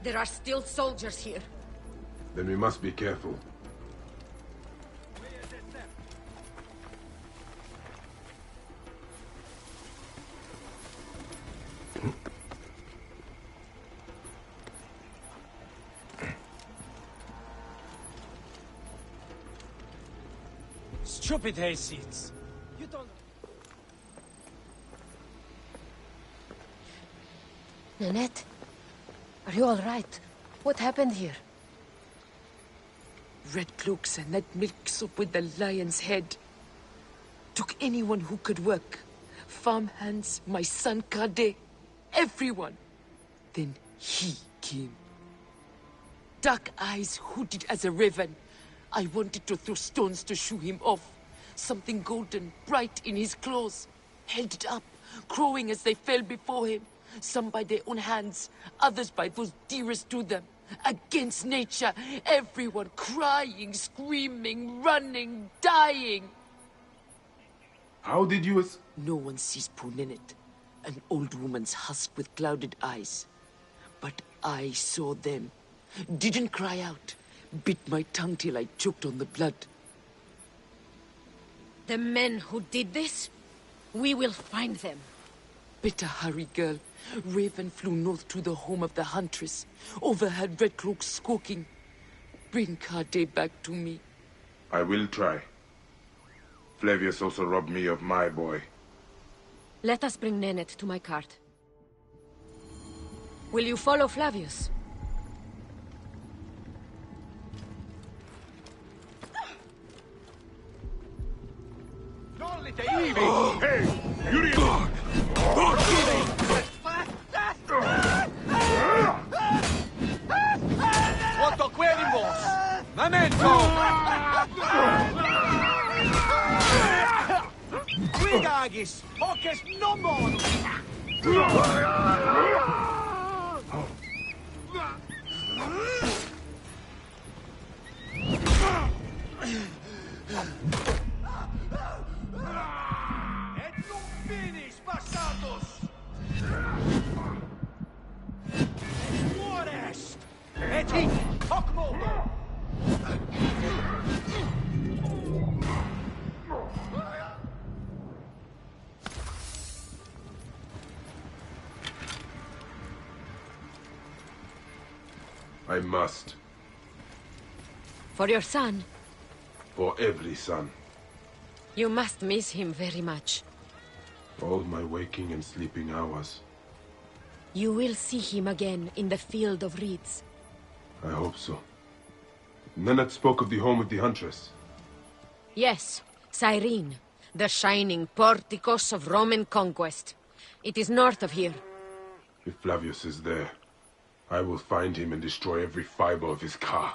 There are still soldiers here. Then we must be careful. Stupid hayseeds. You don't... Nanette? Are you all right? What happened here? Red cloaks and that milk soup with the lion's head. Took anyone who could work. Farm hands, my son Kade, everyone. Then he came. Dark eyes, hooded as a raven. I wanted to throw stones to shoo him off. Something golden, bright in his claws. Held it up, crowing as they fell before him. Some by their own hands, others by those dearest to them. Against nature, everyone crying, screaming, running, dying. How did you... No one sees Punenet, an old woman's husk with clouded eyes. But I saw them. Didn't cry out. Bit my tongue till I choked on the blood. The men who did this, we will find them. Better hurry, girl. Raven flew north to the home of the huntress. Overheard red cloaks squawking. Bring Kade back to me. I will try. Flavius also robbed me of my boy. Let us bring Nenet to my cart. Will you follow Flavius? Hey, Yuri! Quanto queremos! Memento! Cuidagis! Hoces no modo! Et non finis, bastardos! Muerest! Et hic hoc modo! I must. For your son? For every son. You must miss him very much. All my waking and sleeping hours. You will see him again in the Field of Reeds. I hope so. Nenad spoke of the home of the Huntress. Yes, Cyrene, the shining porticos of Roman conquest. It is north of here. If Flavius is there, I will find him and destroy every fiber of his car.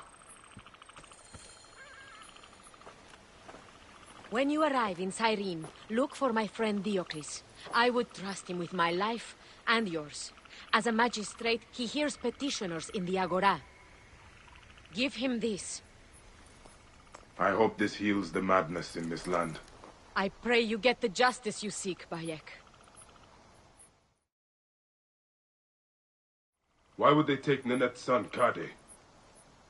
When you arrive in Cyrene, look for my friend Diocles. I would trust him with my life and yours. As a magistrate, he hears petitioners in the Agora. Give him this. I hope this heals the madness in this land. I pray you get the justice you seek, Bayek. Why would they take Nenet's son, Kade?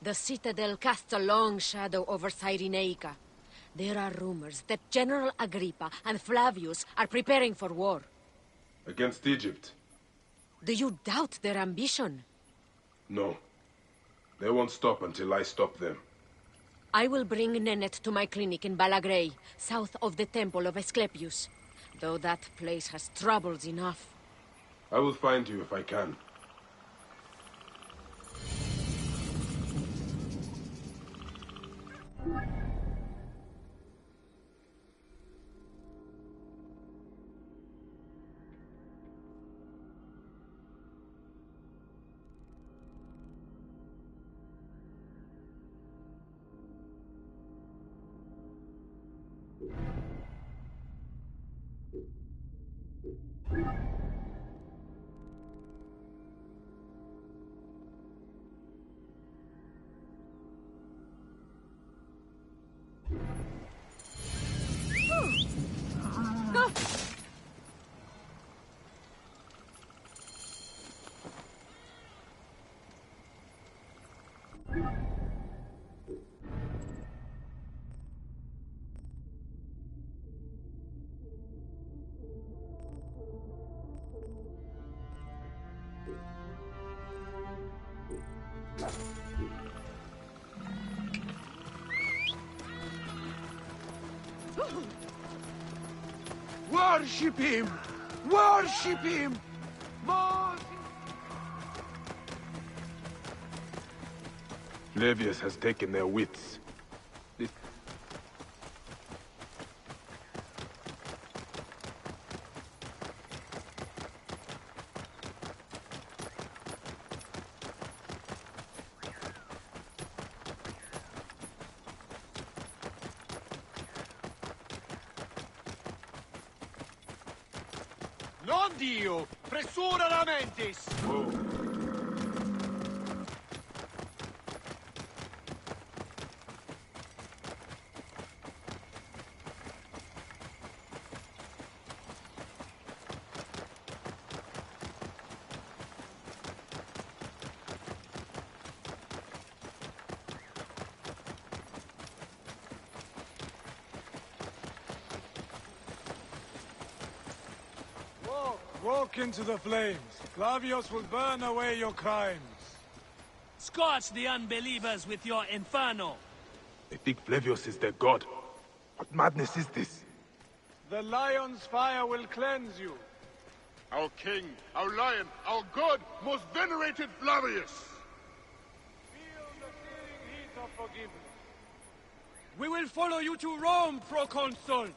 The Citadel casts a long shadow over Cyrenaica. There are rumors that General Agrippa and Flavius are preparing for war. Against Egypt? Do you doubt their ambition? No. They won't stop until I stop them. I will bring Nenet to my clinic in Balagrey, south of the Temple of Asclepius. Though that place has troubles enough. I will find you if I can. Worship him! Worship him! More! Flavius has taken their wits. Non Dio! Pressura la mentis! Walk into the flames. Flavius will burn away your crimes. Scorch the unbelievers with your inferno! They think Flavius is their god. What madness is this? The lion's fire will cleanse you. Our king, our lion, our god, most venerated Flavius! Feel the searing heat of forgiveness. We will follow you to Rome, Proconsul!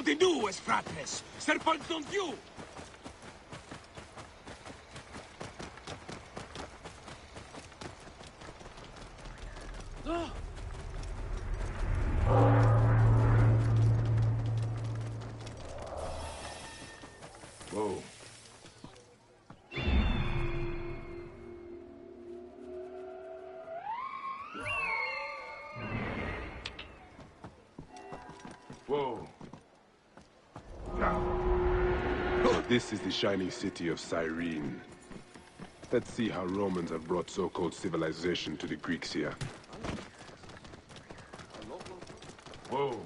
Continues, fratres! Serpent non più! Whoa. Whoa. Now. So this is the shining city of Cyrene. Let's see how Romans have brought so-called civilization to the Greeks here. Whoa.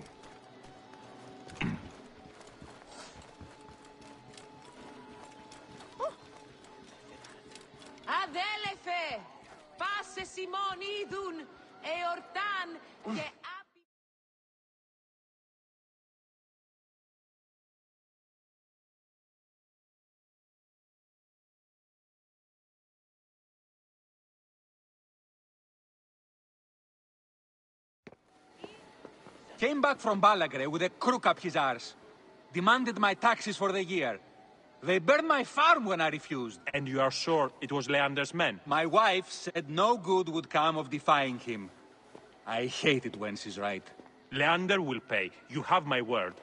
Adelefe! Passe Simon Idun e Ortan che Came back from Balagre with a crook up his arse. Demanded my taxes for the year. They burned my farm when I refused. And you are sure it was Leander's men? My wife said no good would come of defying him. I hate it when she's right. Leander will pay. You have my word.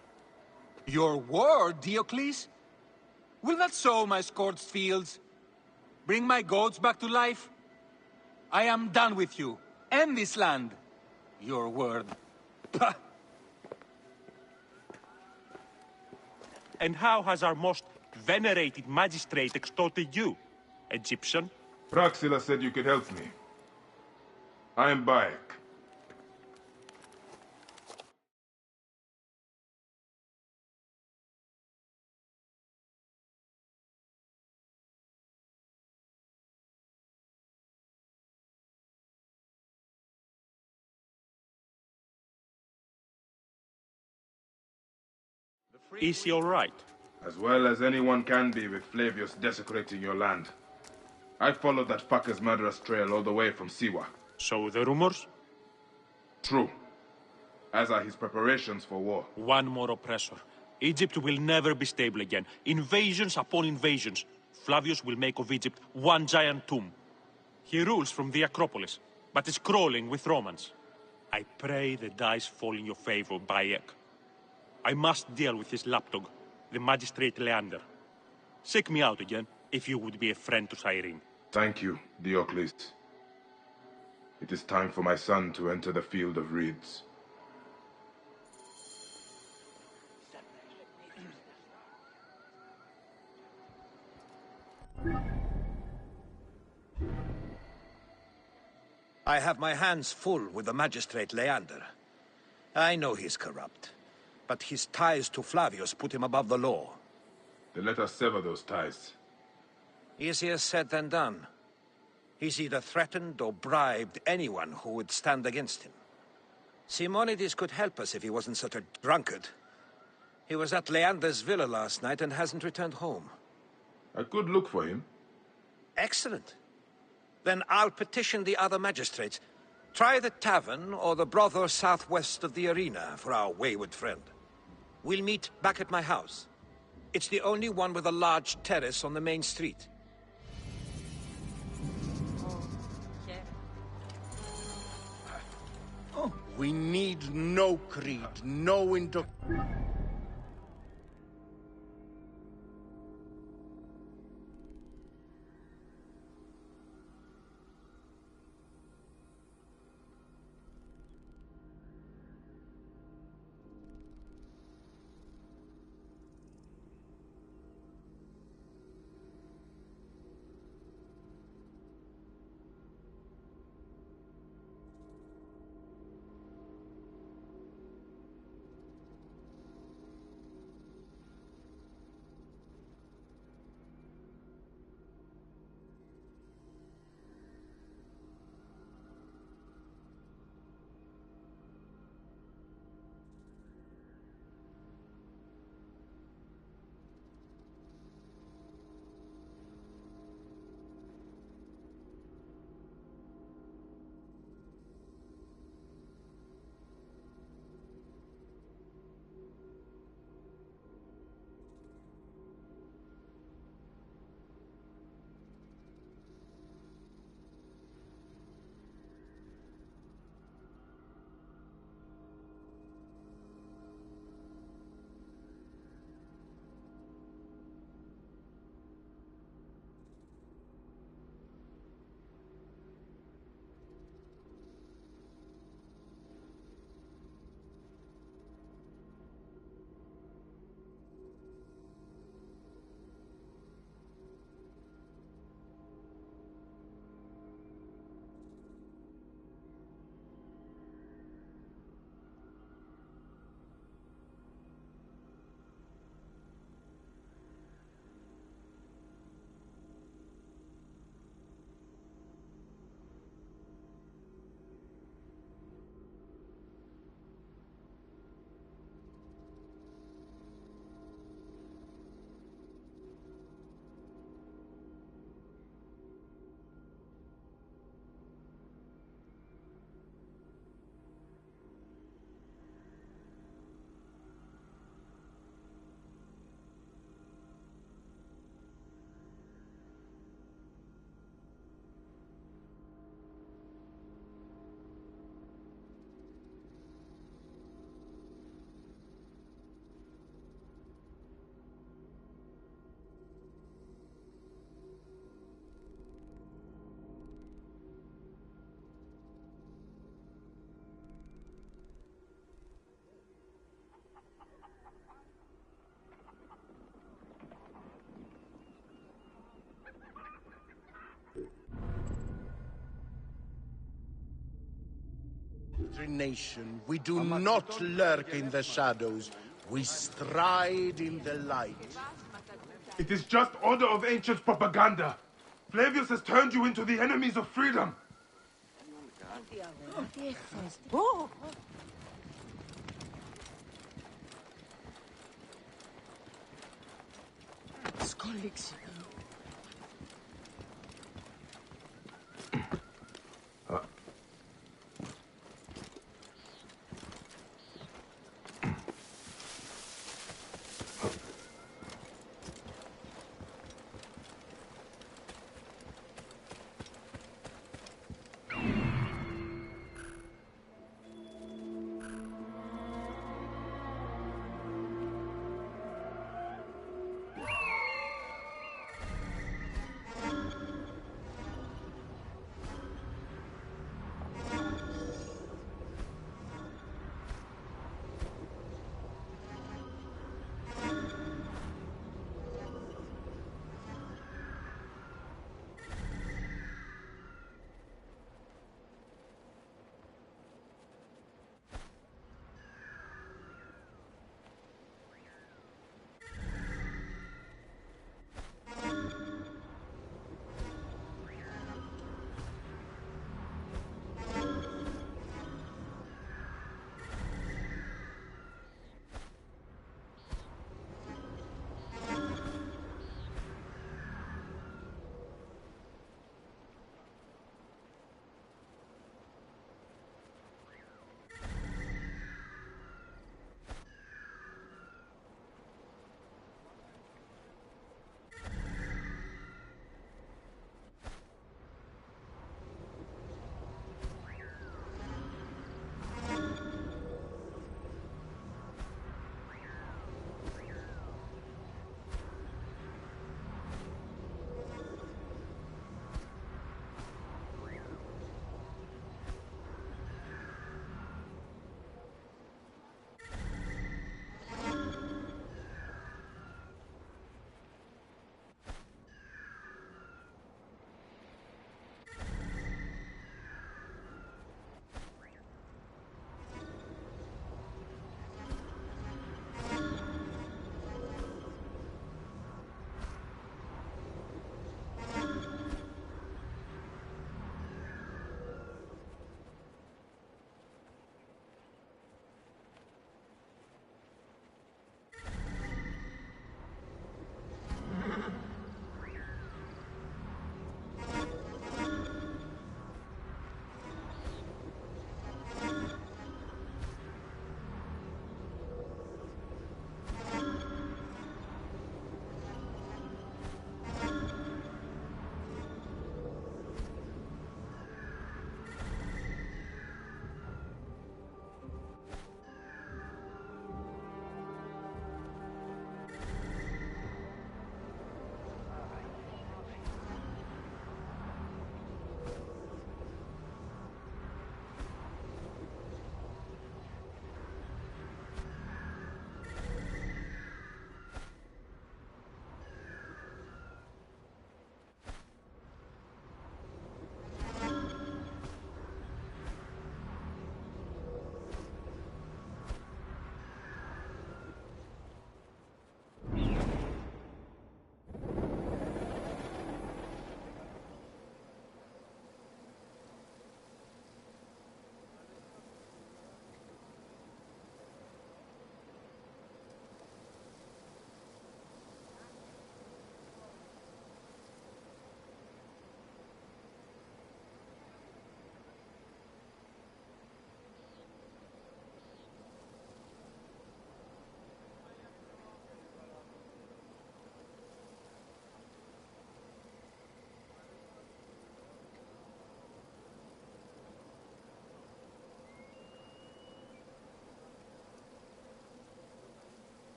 Your word, Diocles? Will that sow my scorched fields? Bring my goats back to life? I am done with you. And this land. Your word. Pah! And how has our most venerated magistrate extorted you, Egyptian? Praxila said you could help me. I am Bayek. Is he all right? As well as anyone can be with Flavius desecrating your land. I followed that fucker's murderous trail all the way from Siwa. So the rumors? True. As are his preparations for war. One more oppressor. Egypt will never be stable again. Invasions upon invasions. Flavius will make of Egypt one giant tomb. He rules from the Acropolis, but is crawling with Romans. I pray the dice fall in your favor, Bayek. I must deal with his lapdog, the magistrate Leander. Seek me out again, if you would be a friend to Cyrene. Thank you, Diocles. It is time for my son to enter the field of reeds. I have my hands full with the magistrate Leander. I know he's corrupt, but his ties to Flavius put him above the law. Then let us sever those ties. Easier said than done. He's either threatened or bribed anyone who would stand against him. Simonides could help us if he wasn't such a drunkard. He was at Leander's villa last night and hasn't returned home. A good look for him. Excellent. Then I'll petition the other magistrates. Try the tavern or the brothel southwest of the arena for our wayward friend. We'll meet back at my house. It's the only one with a large terrace on the main street. We need no creed, no country nation. We do not lurk in the shadows. We stride in the light. It is just Order of Ancients propaganda. Flavius has turned you into the enemies of freedom.